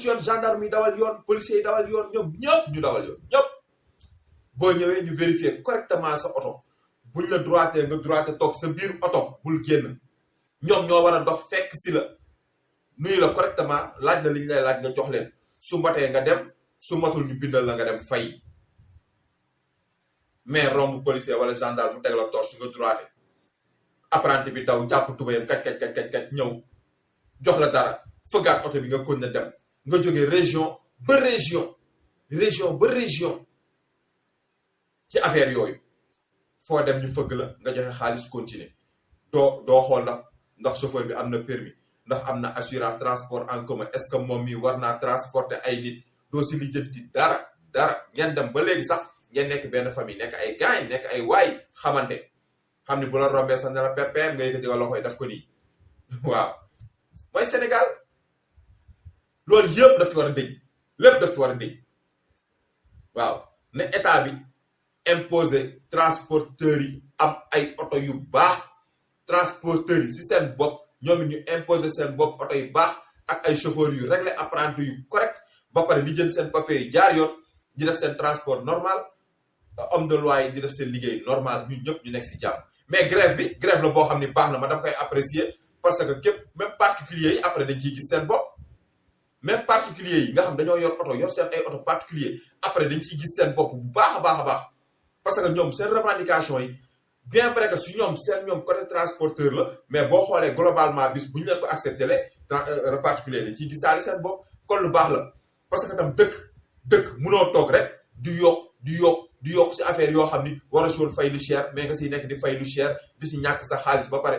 yoon gendarme yi dawal yoon policiers yi dawal yoon ñoom ñëpp ñu dawal yoon ñëpp boo ñëwee ñu vérifier correctement sa oto buñ la droité nga droité toog sa biir oto bul génn ñoom ñoo war a dox fekk si la nuyu la correctement laaj na li ñu lay laaj nga jox leen su matee nga dem su matul ñu bindal la nga dem fay mais romb policier wala gendarme mu teg la torche nga droité apprenti bi daw jàpp tubayam kaj ñëw jox la dara fëggaat oto bi nga kon na dem nga jógee région ba région ci affaire yooyu foo dem ñu fëgg la nga joxe xaalis continuer doo xool ndax chauffeur bi am na permis ndax am na assurance transport en commun est-ce que moom mi war naa transporter ay nit doo si lijjanti dara ngeen dem ba léegi sax ngeen nekk benn famille nekk ay gaañ nekk ay waay xamante xam ni bu la rombee sax ne la peppeem nga yëkkati wala koy def ko nii waaw mooy Sénégal loolu yëpp daf fi war a dëñ lépp daf fi war a dëñ waaw ne état bi imposer transporteurs yi am ay oto yu baax transporteurs yi si seen bopp ñoom it ñu imposer seen bopp oto yu baax ak ay chauffeurs yu réglé apprenti yu correct ba pare di jël seen papier yu jaar yoon di def seen transport normal homme de loi yi di def seen liggéey normal ñun ñëpp ñu nekk si jàmm mais grève la boo xam ni baax na ma dama koy apprécier parce que képp même particulier yi après dañ ciy gis seen bopp même particulier yi nga xam dañoo yor seen ay oto particulier après dañ ciy gis seen bopp bu baax a baax parce que ñoom seen revendication yi bien vrai que su ñoom côté transporteur la mais boo xoolee globalement bis bu ñu leen ko accepté le particulier dañ ciy gisaale seen bopp kon lu baax la parce que tam dëkk munoo toog rek di yokk si affaire yoo xam ni war a si woon fay lu cher mais nga siy nekk di fay lu cher di si ñàkk sa xaalis ba pare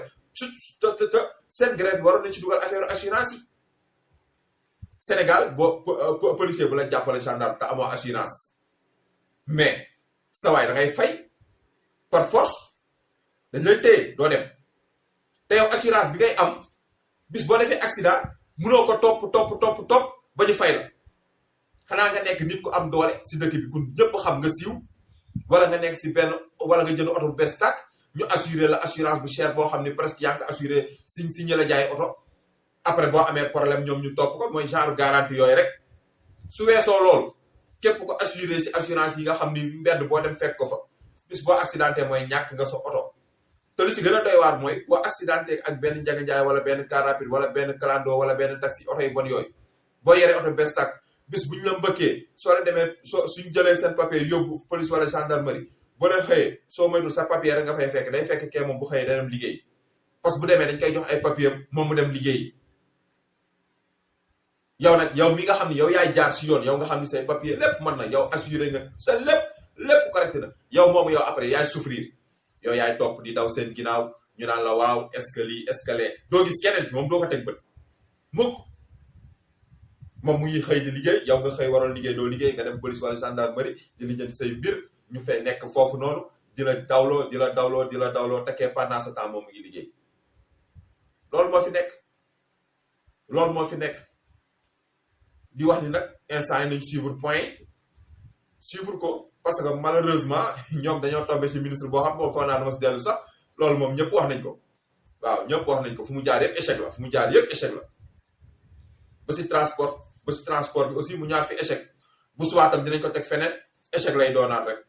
seen grève bi waroon nañ ci dugal affaire assurance yi Sénégal boo policier bu la jàppale gendarme te amoo assurance mais sa waay da ngay fay par force dañ lay téye doo dem te yow assurance bi ngay am bis boo defee accident munoo ko topp ba ñu fay la xanaa nga nekk nit ku am doole si dëkk bi ku ñëpp xam nga siiw wala nga nekk si benn wala nga jënd oto bu bees tàkk ñu assuré la assurance bu cher boo xam ne presque yaa ngi ko assuré si ñi la jaay oto après boo amee problème ñoom ñu topp ko mooy genre garantie yooyu rek su weesoo loolu képp ko assuré si assurance yi nga xam ni mbedd boo dem fekk ko fa bis boo accidenté mooy ñàkk nga sa oto te lu si gën a doy waar mooy boo accidenté ak benn njaga njaay wala benn car rapide wala benn clando wala benn taxi oto yi bon yooyu boo yoree oto bees tàkk bis bu ñu la mbëkkee soo leen demee suñ jëlee seen papier yóbbu police wala gendarmerie boo leen xëyee soo moytul sa papier rek nga fay fekk day fekk kee moom bu xëyee day dem liggéey parce que bu demee dañ koy jox ay papier moom mu dem liggéey yow nag yow mi nga xam ne yow yaay jaar si yoon yow nga xam ne say papier lépp mën na yow assuré nga sa lépp correct na yow moomu yow après yaay souffrir yow yaay topp di daw seen ginnaaw ñu naan la waaw est-ce que lii est-ce que lee doo gis keneen ki moom doo ko teg bët mukk moom mu ngi xëy di liggéey yow nga xëy waroon liggéey doo liggéey nga dem police wala gendarmerie di lijjanti say mbir ñu fay nekk foofu noonu di la dawloo tekkee pendant ce temps moom mu ngi liggéey loolu moo fi nekk di wax ni nag instant yi nañ suivre ko parce que malheureusement ñoom dañoo tombé ci ministre boo xam moom foog naa dama si dellu sax loolu moom ñëpp wax nañ ko waaw ñëpp wax nañ ko fu mu jaar yëpp échec la ba si transport bi aussi mu ñaar fi échec bu suwaatam dinañ ko teg feneen échec lay doonaat rek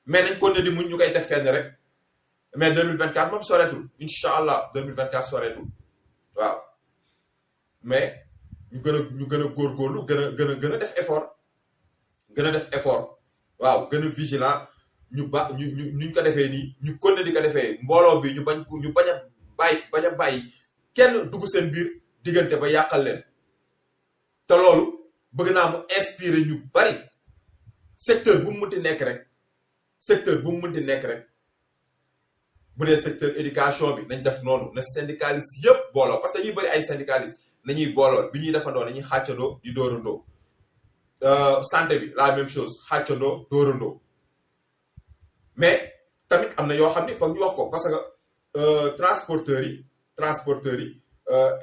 mais nañ ko ne di muñ ñu koy teg fenn rek mais 2024 moom soreetul incha allah 2024 soreetul waaw mais ñu gën a góorgóorlu gën a def effort waaw gën a vigilant ñu ko defee nii ñu kon ne di ko defee mbooloo bi ñu bañ a bàyyi kenn dugg seen biir diggante ba yàqal leen te loolu bëgg naa mu inspiré ñu bari secteur bu mu mënti nekk rek bu dee secteur éducation bi nañ def noonu na syndicaliste yëpp booloo parce que ñuy bëri ay syndicaliste nañuy booloo bi ñuy defandoo nañuy xàccandoo di dóorandoo santé bi la même chose xàccandoo dóorandoo mais tamit am na yoo xam ne foog ñu wax ko parce que transporteurs yi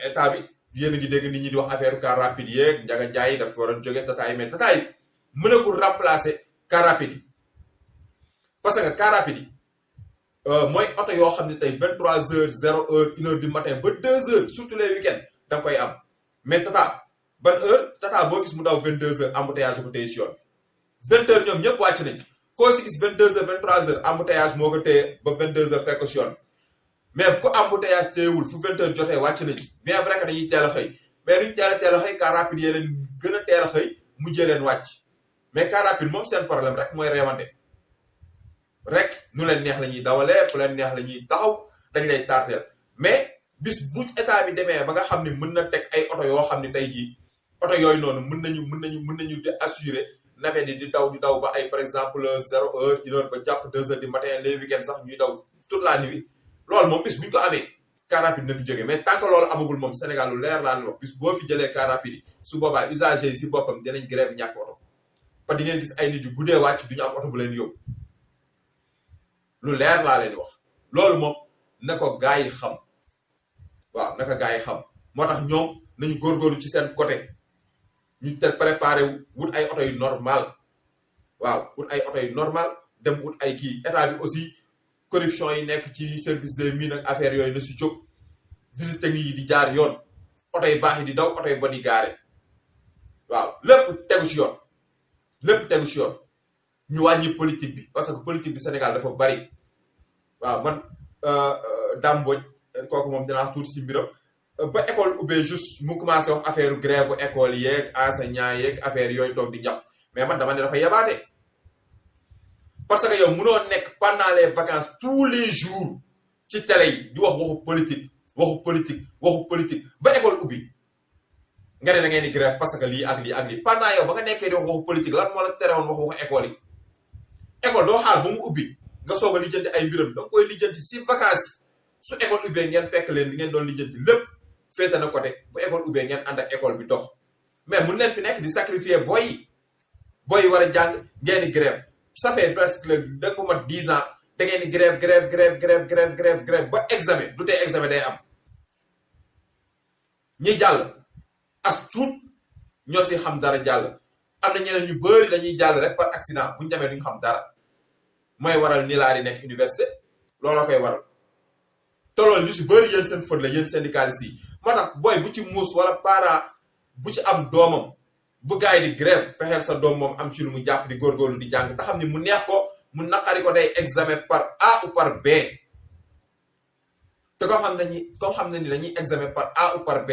état bi yéen a ngi dégg nit ñi di wax affaire car rapide yeeg njaga njaay yi dafa waroon jóge tata yi mais tata yi mënagul remplacer car rapide yi parce que car rapide yi mooy oto yoo xam ne tey 23h 0h 1h du matin ba 2h surtout les week-ends da nga koy am mais tata ban heure tata boo gis mu daw 22h embouteillage ko téye si yoon 20h ñoom ñëpp wàcc nañ koo si gis 22h 23h embouteillage moo ko téye ba 22h fekk si yoon mais ku embouteillage téyewul fu 20h jotee wàcc nañ bien vrai que dañuy teel a xëy mais duñ teel a xëy car rapide yee leen gën a teel a xëy mujjee leen wàcc mais car rapide moom seen problème rek mooy reewante rek nu leen neex la ñuy dawalee fu leen neex la ñuy taxaw dañ lay tardeel mais bis bu état bi demee ba nga xam ne mën na teg ay oto yoo xam ne tey jii oto yooyu noonu mën nañu di assurer navette yi di daw ba ay par exemple 0h 1h ba jàpp 2h du matin les week-ends sax ñuy daw toute la nuit loolu moom bis bu ñu ko amee car rapide na fi jógee mais tant que loolu amagul moom Sénégal lu leer laa ne wax bis boo fi jëlee car rapide yi su boobaa usagers yi si boppam dinañ grève ñàkk oto parce que di ngeen gis ay nit yu guddee wàcc du ñu am oto bu leen yóbbu lu leer laa leen wax loolu moom na ko gaa yi xam waaw naka gaa yi xam moo tax ñoom nañu góorgóorlu ci seen côté ñu te préparé wut ay oto yu normal waaw wut ay oto yu normal dem wut ay kii état bi aussi corruption yi nekk ci service des mines ak affaire yooyu na si jóg visite technique yi di jaar yoon oto yu baax yi di daw oto yu bon yi gaare waaw lépp tegu si yoon ñu wàññi politique bi parce que politique bi Sénégal dafa bari waaw man Dame Mbodj kooku moom dinaa tuuti si mbiram ba école ubbee juste mu commencé wax affaire grève bu école yeeg enseignant yeeg affaire yooyu toog di jàpp mais man dama ne dafa yabaate parce que yow mënoo nekk pendant les vacances tous les jours ci télé yi di wax waxu politique ba école ubbi nga ne da ngeen di grève parce que lii ak lii ak lii pendant yow ba nga nekkee di wax waxu politique lan moo la terewoon waxu école yi école doo xaar ba mu ubbi nga soog a lijjanti ay mbiram da nga koy lijjanti si vacances su école ubbee ngeen fekk leen li ngeen doon lijjanti lépp féete na côté bu école ubbee ngeen ànd ak école bi dox mais mun leen fi nekk di sacrifier boy yi war a jàng ngeen di grève ça fait presque da nga ko mat 10 ans da ngeen di grève ba examen du tee examen day am ñi jàll as tuut ñoo si xam dara jàll am na ñeneen ñu bëri dañuy jàll rek par accident bu ñu demee duñu xam dara mooy waral ni laa di nekk université looloo koy waral te loolu ñu si bëri yéen seen faute la yéen syndicalistes yi moo tax booy bu ci muus wala parent bu ci am doomam bu gars yi di grève fexeel sa doom moom am ci lu mu jàpp di góorgóorlu di jàng te xam ni mu neex ko mu naqari ko day examen par A ou par B te comme xam ne ni dañuy examen par A ou par B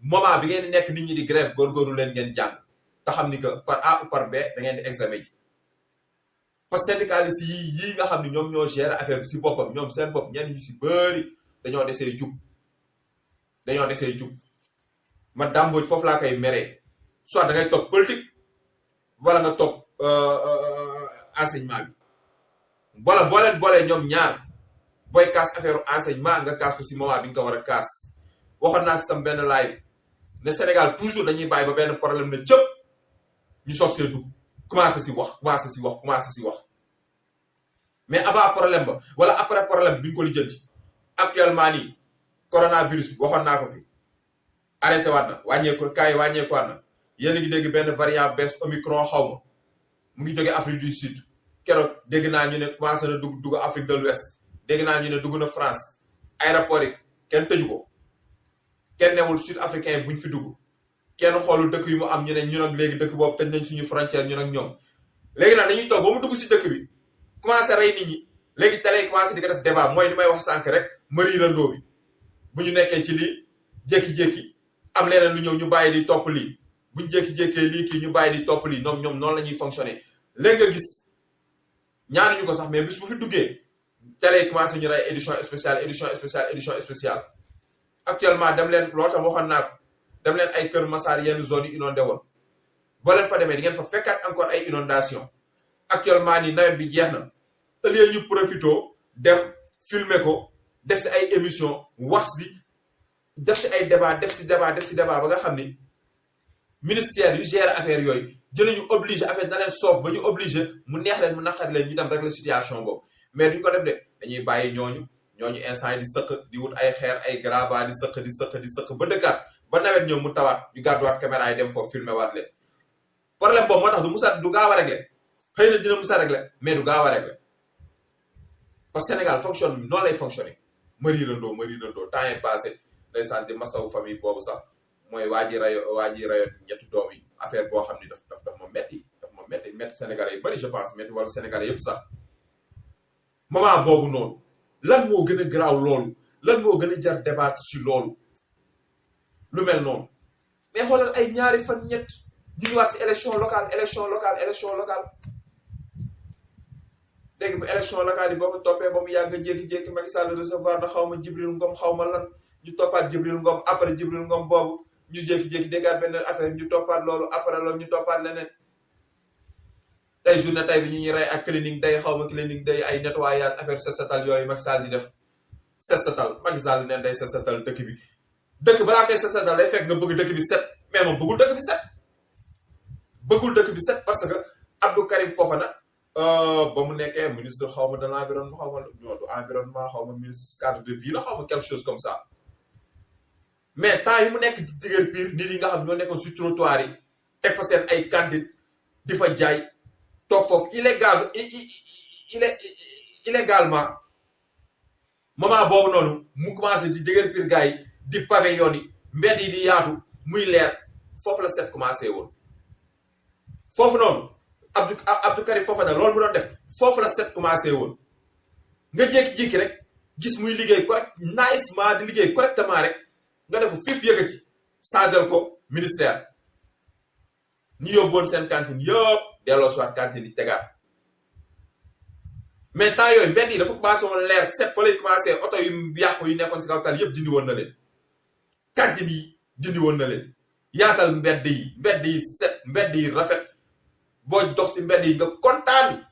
moment bi ngeen di nekk nit ñi di grève góorgóorlu leen ngeen jàng te xam ni que par A ou par B da ngeen di examen ji parce que syndicalistes yii nga xam ne ñoom ñoo gérer affaire bi si boppam ñoom seen bopp ñenn ñu si bëri dañoo desee jub man dàmbooj foofu laa koy meree soit da ngay topp politique wala nga topp enseignement bi wala boolee ñoom ñaar booy kaas affaire enseignement nga kaas ko si moment bi nga ko war a kaas waxoon naa si sam benn live ne Sénégal toujours dañuy bàyyi ba benn problème ne cëpp ñu soog see dugg commencé si wax mais avant problème ba wala après problème bi ñu ko lijjanti actuellement nii coronavirus bi waxoon naa ko fi arrêté waat na wàññeekuwaat na yéen a ngi dégg benn variant bees Omicron xaw ma mu ngi jóge Afrique du Sud keroog dégg naa ñu ne commencé na dugg Afrique de l'Ouest dégg naa ñu ne dugg na France aéroport yi kenn tëju ko kenn newul sud africain yi buñ fi dugg kenn xoolul dëkk yu mu am ñu ne ñun ak léegi dëkk boobu tëj nañ suñu frontière ñun ak ñoom léegi nag dañuy toog ba mu dugg si dëkk bi commencé rey nit ñi léegi télé yi commencé di ko def débat mooy li may wax sànq rek mari randoo bi bu ñu nekkee ci lii jékki-jékki am leneen lu ñëw ñu bàyyi di topp lii buñ jékki-jékkee lii kii ñu bàyyi di topp lii ñoom noonu la ñuy fonctionner léegi nga gis ñaanuñu ko sax mais bis bu fi duggee télé yi commencé ñu rey édition spéciale actuellement dem leen loolu tam waxoon naa ko dem leen ay Kër Massar yenn zone yi inondé woon boo leen fa demee di ngeen fa fekkaat encore ay inondation actuellement nii nawet bi jeex na au lieu ñu profito dem filmer ko def si ay émission wax si def si ay débat def si débat ba nga xam ni ministère yu gère affaire yooyu jëlañu obligé affaire na leen soof ba ñu obligé mu neex leen mu naqari leen ñu dem régler situation boobu mais duñ ko def de dañuy bàyyi ñooñu instant yi di sëq di wut ay xeer ay graba di sëq ba dëkkaat ba nawet ñëw mu tawaat ñu gàdduwaat caméra yi dem foofu filmer waat leen problème boobu moo tax du gaaw a régler xëy na dina musa régler mais du gaaw a régler parce que Sénégal fonctionne noonu lay fonctionner mari randoo temps est passé day santi masawu famille boobu sax mooy waa ji rayoon ñetti doom yi affaire boo xam ni daf ma metti Sénégalais yu bari je pense metti wala Sénégalais yëpp sax moment boobu noonu lan moo gën a garaaw loolu lan moo gën a jar débat ci loolu lu mel noonu mais xoolal ay ñaari fan ñett ñu ñëwaat ci élection locale dégg bu élection locale yi boo ko toppee ba mu yàgg jékki-jékki Macky Sall recevoir na xaw ma Jibril Ngom xaw ma lan ñu toppaat Jibril Ngom après Jibril Ngom boobu ñu jékki-jékki déggaat benn affaire ñu toppaat loolu après loolu ñu toppaat leneen tey journée tey bi ñu ñuy rey ak cleaning day xaw ma cleaning day ay nettoyage affaire set setal yooyu Macky Sall di def set setal Macky Sall neen day set setal dëkk bi dëkk balaa koy set setal day fekk nga bëgg dëkk bi set mais moom bëggul dëkk bi set parce que Abdou Karim Fofana ba mu nekkee ministre xaw ma de l'environnement xaw ma non du environnement xaw ma ministre cadre de vie la xaw ma quelque chose comme ça mais temps yi mu nekk ci digër biir nit yi nga xam ñoo nekkoon sur trottoir yi teg fa seen ay cantine di fa jaay toog foofu illégalement moment boobu noonu mu commencé di digër biir gars yi di pavé yoon yi mbedd yi di yaatu muy leer foofu la set commencé woon foofu noonu Abdou Karim Fofana loolu mu doon def foofu la set commencé woon nga jékki-jékki rek gis muy liggéey nicement di liggéey correctement rek nga def ko fif yëkkati changel ko ministère ñu yóbboon seen cantine yëpp delloo soit cantine yi tegaat mais temps yooyu mbedd yi dafa commencé woon leer set fa lay commencé oto yu yàqu yu nekkoon si kaw tal yëpp dindi woon na leen cantine yi dindi woon na leen yaatal mbedd yi set mbedd yi rafet boo dox ci mbedd yi nga kontaan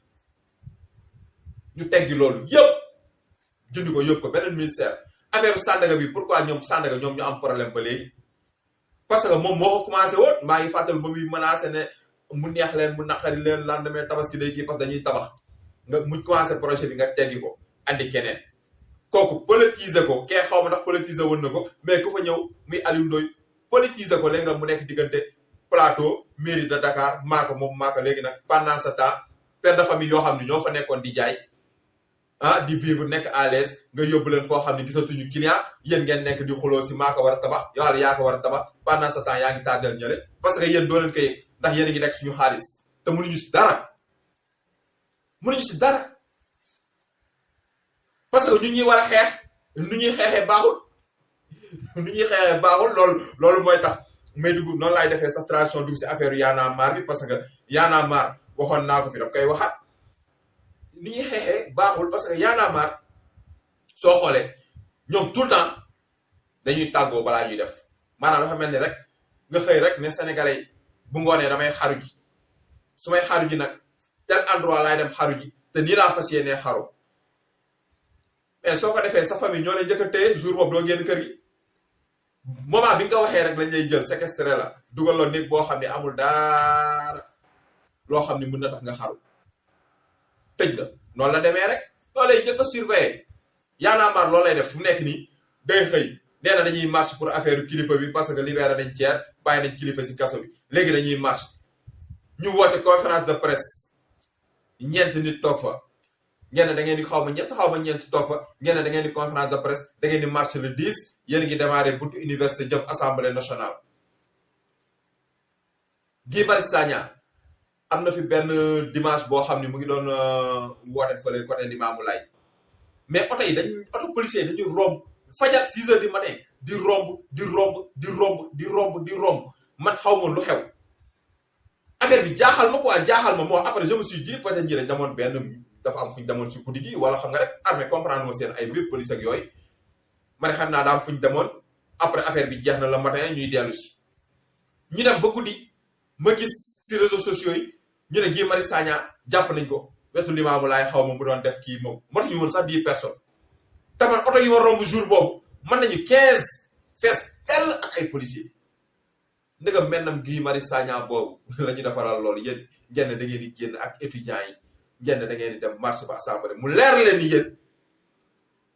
ñu teggi loolu yëpp jundi ko yëpp ko beneen ministère affaire Sandaga bi pourquoi ñoom Sandaga ñoom ñu am problème ba léegi parce que moom moo ko commencé woon maa ngi fàttali ba muy menacé ne mu neex leen mu naqari leen lendemain tabaski day kii parce que dañuy tabax nga mu commencé projet bi nga teggi ko andi keneen kooku politiser ko kee xaw ma ndax politiser woon na ko mais ku fa ñëw muy Aliou Ndoye politiser ko léegi nag mu nekk diggante plateau mairie de Dakar maako léegi nag pendant ce temps père de famille yoo xam ne ñoo fa nekkoon di jaay di vivre nekk à l'aise nga yóbbu leen foo xam ne gisatuñu client yéen ngeen nekk di xuloo si maa ko war a tabax yow yaa ko war a tabax pendant ce temps yaa ngi tardel ñële parce que yéen doo leen ko yëg ndax yéen a ngi nekk suñu xaalis te mënuñu si dara parce que ñu ñuy war a xeex nu ñuy xeexee baaxul loolu mooy tax may dugg noonu laay defee sa transition dugg si affaire Y'en a marre bi parce que Y'en a marre waxoon naa ko fi daf koy waxaat ni ñuy xeexee baaxul parce que Y'en a marre soo xoolee ñoom tout le temps dañuy tàggoo balaa ñuy def maanaam dafa mel ni rek nga xëy rek ne sénégalais yi bu ngoonee damay xaru ji su may xaru ji nag tel endroit laay dem xaru ji te nii laa fas yéenee xaru mais soo ko defee sa famille ñoo lay njëkk a téye jour boobu doo génn kër gi moment bi nga ko waxee rek lañ lay jël séquestré la dugal loo néeg boo xam ne amul dara loo xam ne mën na tax nga xaru tëj la noonu la demee rek loolu lay njëkk a surveiller Y'en a marre loolu lay def fu nekk nii day xëy nee na dañuy marche pour affaire kilifa bi parce que libéré nañ Thier bàyyi nañ kilifa si kaso bi léegi dañuy marche ñu woote conférence de presse ñeent nit toog fa ngeen da ngeen di xaw ma ñeent toog fa ngeen da ngeen di conférence de presse da ngeen di marche le 10 yéen ngi démarré buntu université jëm assemblée nationale. Guy Marius Sagna am na fi benn dimanche boo xam ne mu ngi doon woote fële côté Limamoulaye mais oto yi oto policier dañuy romb fajar 6 heures du matin di romb man xaw ma lu xew affaire bi jaaxal ma quoi moo après je me suis dit peut-être ñi dañ demoon benn dafa am fu ñu demoon si guddi gi wala xam nga rek armée comprendre ma seen ay mbir police ak yooyu ma ne xam naa daam fu ñu demoon après affaire bi jeex na le matin ñuy dellu si ñu dem ba guddi ma gis si réseaux sociaux yi ñu ne Guy Marius Sagna jàpp nañ ko wetu Limamoulaye xaw ma mu doon def kii moom matuñu woon sax 10 personnes te man oto yi war romb jour boobu mën nañu 15 fees tell ak ay policiers ndegam mennam Guy Marius Sagna boobu la ñu defaral loolu yéen ngeen da ngeen di génn ak étudiants yi ngeen da ngeen di dem marche ba assemblée mu leer leen ni yéen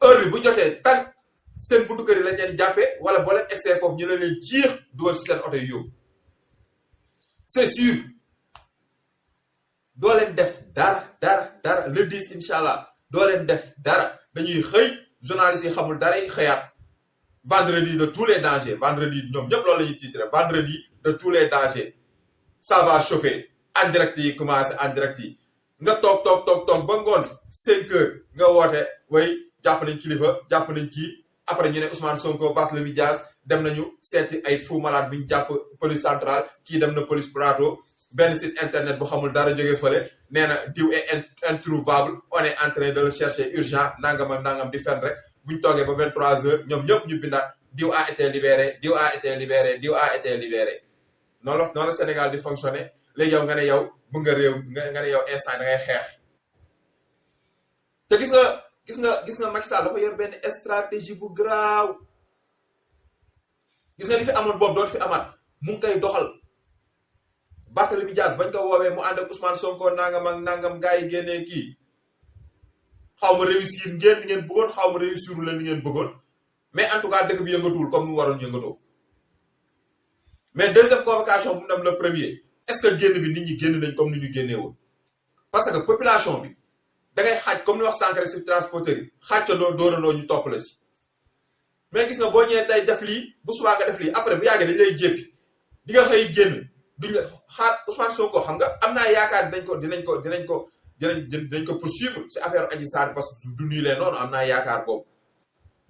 heure bi bu jotee tànk seen buntu kër yi lañ leen di jàppee wala boo leen egsee foofu ñu ne leen jiix dugal si seen oto yi yóbbu c'est sûr doo leen def dara le 10 incha allah doo leen def dara dañuy xëy journalistes yi xamul dara yi xëyaat vendredi de tous les dangers vendredi ñoom ñëpp loolu la ñuy titre vendredi de tous les dangers ça va chauffer en direct yi commencé en direct yi nga toog ba ngoon 5 heures nga woote way jàpp nañ kilifa jàpp nañ kii après ñu ne Ousmane Sonko Barthélémy Dias dem nañu seeti ay fou malade bi ñu jàpp police centrale kii dem na police plateau benn site internet bu xamul dara jógee fële nee na diw est introuvable on est en train de le chercher urgent nangam di fen rek bu ñu toogee ba 23 heures ñoom ñëpp ñu bindaat diw a été libéré noonu la Sénégal di fonctionner léegi yow nga ne yow bu nga réew nga ne yow instant da ngay xeex te gis nga Macky Sall dafa yor benn stratégie bu garaaw gis nga li fi amoon boobu dootu fi amaat mu ngi koy doxal Barthélémy Dias bañ ko woowee mu ànd ak Ousmane Sonko nangam gars yi génnee kii xaw ma réussir ngeen li ngeen bëggoon xaw ma réussir leen li ngeen bëggoon mais en tout cas dëkk bi yëngatuwul comme nu waroon yëngatoo mais deuxième convocation bu mu dem le premier est-ce que génn bi nit ñi génn nañ comme ni ñu génnee woon parce que population bi da ngay xaaj comme ni wax sànq rek si transporteur yi xaajandoo dóorandoo ñu topp la si mais gis nga boo ñëwee tey def lii bu subaa nga def lii après bu yàggee dañ lay jéppi di nga xëy génn duñ la xaar Ousmane Sonko xam nga am naa yaakaar dinañ ko poursuivre si affaire Adji Sarr parce que du nii leen noonu am naa yaakaar boobu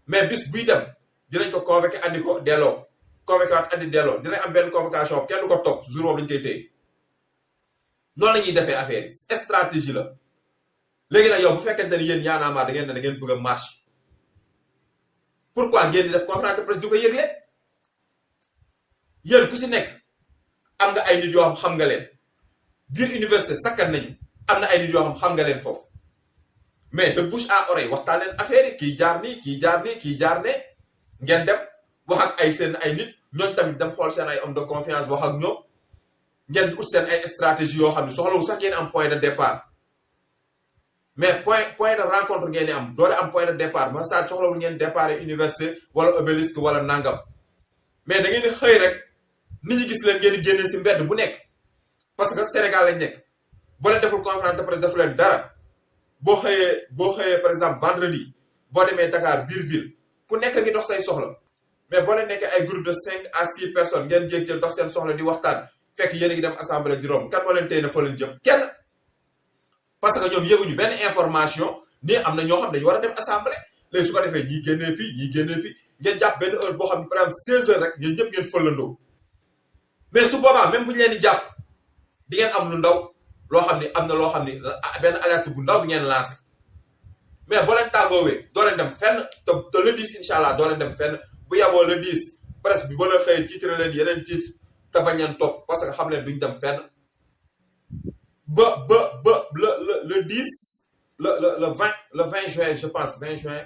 mais bis buy dem dinañ ko convoqué andi ko delloo convoqué waat andi delloo dinañ am benn convocation kenn du ko topp jour boobu dañ koy téye noonu la ñuy defee affaire yi stratégie la léegi nag yow bu fekkente ni yéen Y'en a marre da ngeen bëgg a marche pourquoi ngeen di def conférence de presse di ko yëgle yéen ku si nekk am nga ay nit yoo xam nga leen biir université sakkan nañu am na ay nit yoo xam nga leen foofu mais de bouche à oreille waxtaan leen affaire yi kii jaar nii kii jaar nii kii jaar ne ngeen dem wax ak ay seen ay nit ñooñu tamit dem xool seen ay homme de confiance wax ak ñoom ngeen ut seen ay stratégie yoo xam ne soxlawu sax ngeen am point de départ mais point de rencontre ngeen di am doole am point de départ ma saa soxlawul ngeen départ université wala obélisque wala nangam mais da ngeen di xëy rek nit ñi gis leen ngeen di génnee si mbedd bu nekk parce que Sénégal lañ nekk boo leen deful conférence de presse defu leen dara boo xëyee par exemple vendredi boo demee Dakar biir ville ku nekk ngi dox say soxla mais boo leen nekkee ay groupe de 5 à 6 personnes ngeen jéeg dox seen soxla di waxtaan fekk yéen a ngi dem assemblée di romb kan moo leen tey na fa leen jëm kenn parce que ñoom yëguñu benn information ni am na ñoo xam dañu war a dem assemblée léegi su ko defee ñii génnee fii ngeen jàpp benn heure boo xam ne par exemple 16 heures rek yéen ñëpp ngeen fëlandoo mais su boobaa même bu ñu leen di jàpp di ngeen am lu ndaw loo xam ni am na loo xam ni benn alerte bu ndaw bi ngeen lancé mais boo leen tàggoowee doo leen dem fenn te le 10 incha allah doo leen dem fenn bu yaboo le 10 presse bi ba la xëy titre leen yeneen titre te bañ leen topp parce que xam leen duñ dem fenn ba le 10 le 20 juin je pense 20 juin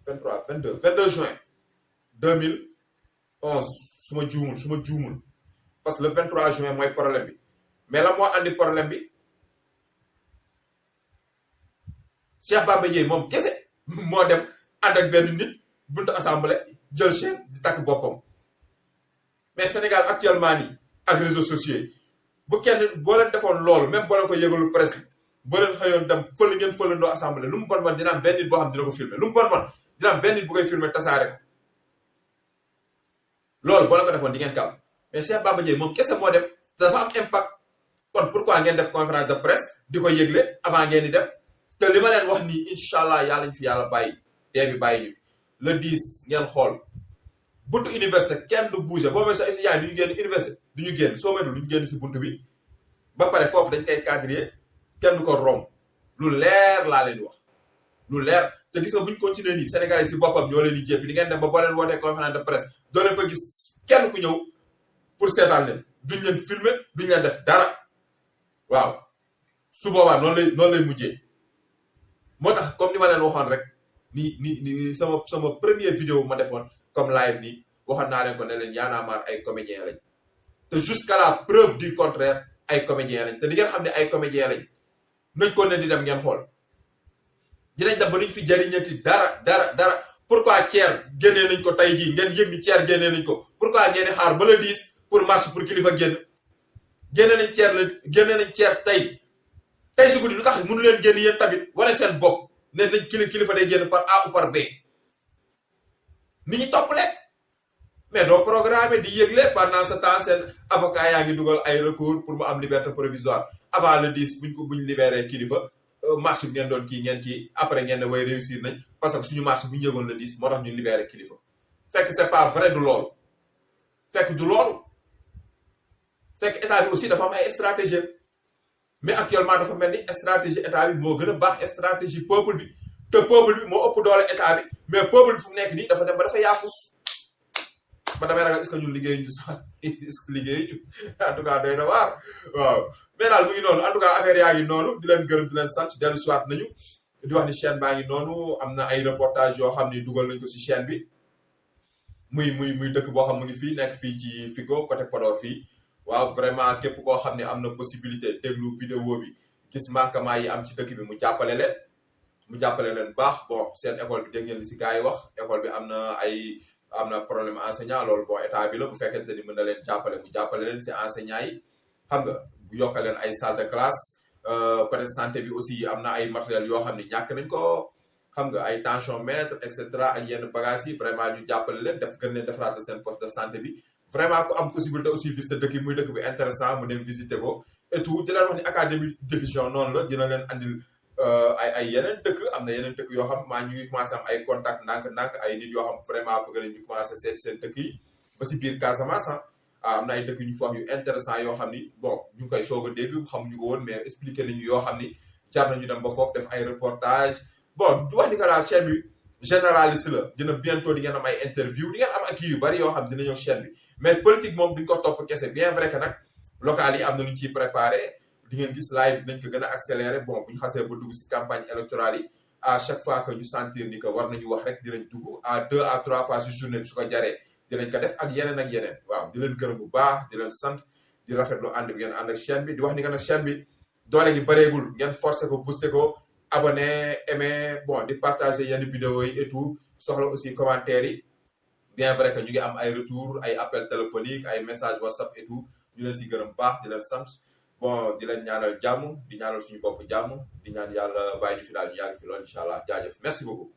23 22 juin 2011 su ma juumul parce que le 23 juin mooy problème bi mais la moo andi problème bi Cheikh Bamba Dièye moom kese moo dem ànd ak benn nit buntu assemblée jël chaîne di takk boppam mais Sénégal actuellement nii ak réseaux sociaux bu kenn boo leen defoon loolu même boo leen ko yëgalul presse boo leen xëyoon dem fële ngeen fëlandoo assemblée lu mu bon dina am benn nit boo xam dina ko filmer lu mu bon dina am benn nit bu koy filmer tasaare ko loolu boo leen ko defoon di ngeen kàll mais Cheikh Bamba Dièye moom kese moo dem dafa am impact kon pourquoi ngeen def conférence de presse di ko yëgle avant ngeen di dem te li ma leen wax nii incha allah yàlla ñu fi yàlla bàyyi dee bi bàyyi ñu fi le 10 ngeen xool buntu université kenn du bouger boo may sa étudiant du ñu génn université du ñu génn soo maytul du ñu génn si buntu bi ba pare foofu dañ koy quadriller kenn du ko romb lu leer laa leen di wax lu leer te gis nga bu ñu continuer nii Sénégalais si boppam ñoo leen di jéppi di ngeen dem ba boo leen wootee conférence de presse doo leen fa gis kenn ku ñëw pour seetaan leen duñ leen filmer duñ leen def dara waaw su boobaa noonu lay mujjee moo tax comme ni ma leen waxoon rek ni sama première vidéo ma defoon comme live nii waxoon naa leen ko ne leen Y'en a marre ay comédien lañ te jusqu'à la preuve du contraire ay comédien lañ te di ngeen xam ne ay comédien lañ nañ ko ne di dem ngeen xool dinañ dem ba duñ fi jariñati dara pourquoi Thier génnee nañ ko tey jii ngeen yëg ni Thier génnee nañ ko pourquoi ngeen di xaar ba le 10 pour marche pour kilifa génne nañ Thier tey su guddi lu tax mënu leen génn yéen tamit wane seen bopp ne nañ kilifa day génn par A ou par B nit ñi topp leen mais doo programme di yëgle pendant ce temps seen avocat yaa ngi dugal ay recours pour mu am liberté provisoire avant le 10 buñ libéré kilifa marche bi ngeen doon ngeen kii après ngeen ne way réussir nañ parce que suñu marche bu ñu yëgoon le 10 moo tax ñu libéré kilifa fekk c'est pas vrai du loolu fekk état bi aussi dafa am ay stratégie mais actuellement dafa mel ni stratégie état bi moo gën a baax stratégie peuple bi te peuple bi moo ëpp doole état bi mais peuple bi fu mu nekk nii dafa dem ba dafa yaafus ba damay ragal est-ce que ñun liggéeyuñu sax est-ce que liggéeyuñu en tout cas doy na waar waaw mais daal mu ngi noonu en tout cas affaire yaa ngi noonu di leen gërëm di leen sant dellu si waat nañu di wax ni chaîne baa ngi noonu am na ay reportage yoo xam ni dugal nañ ko si chaîne bi muy dëkk boo xam mu ngi fii nekk fii ci Figo côté Podor fii waaw vraiment képp koo xam ne am na possibilité déglu vidéo bi gis manquement yi am ci dëkk bi mu jàppale leen baax bon seen école bi dégg ngeen li si gars yi wax école bi am na problème enseignant loolu bon état bi la bu fekkente ni mën na leen mu jàppale leen si enseignant yi xam nga bu yokk leen ay salle de classe côté santé bi aussi am na ay matériels yoo xam ne ñàkk nañ ko xam nga ay tensiomètre et cetera ak yenn bagages yi vraiment ñu jàppale leen gën leen defaraat seen poste de santé bi vraiment ku am possibilité aussi visiter dëkk yi muy dëkk bi intéressant mu dem visiter ko et tout di leen wax ni académie diffusion noonu la dina leen andil ay yeneen dëkk am na yeneen dëkk yoo xam ñu ngi commencé am ay contact ndànk ay nit yoo xam vraiment bëgg nañ ñu commencé seet seen dëkk yi ba si biir Casamance am na ay dëkk ñu fa wax yu intéressant yoo xam ni bon ñu ngi koy soog a dégg xamuñu ko woon mais expliqué nañu yoo xam ni jar nañu dem ba foofu def ay reportage bon du wax ni que daal chaîne bi généraliste la dina bientôt di ngeen am ay interview di ngeen am ak kii yu bari yoo xam dina ñëw chaîne bi mais politique moom duñ ko topp kese bien vrai que nag local yi am na lu ñu ciy préparé di ngeen gis live dinañ ko gën a accéléré bon bu ñu xasee ba dugg si campagne électorale yi à chaque fois que ñu sentir ni que war nañu wax rek dinañ dugg à 2 à 3 fois si journée bi su ko jaree dinañ ko def ak yeneen waaw di leen gërëm bu baax di leen sant di rafetlu ànd bi ngeen ànd ak chaîne bi di wax ni que nag chaîne bi doole gi bëreegul ngeen forcé ko booster ko abonné aimé bon di partager yenn vidéo yi et tout soxla aussi commentaires yi bien vrai que ñu ngi am ay retour ay appel téléphonique ay message WhatsApp et tout ñu leen si gërëm baax di leen sant bon di leen ñaanal jàmm di ñaanal suñu bopp jàmm di ñaan yàlla bàyyi ñu fi daal ñu yàgg fi lool incha allah jaajëf merci beaucoup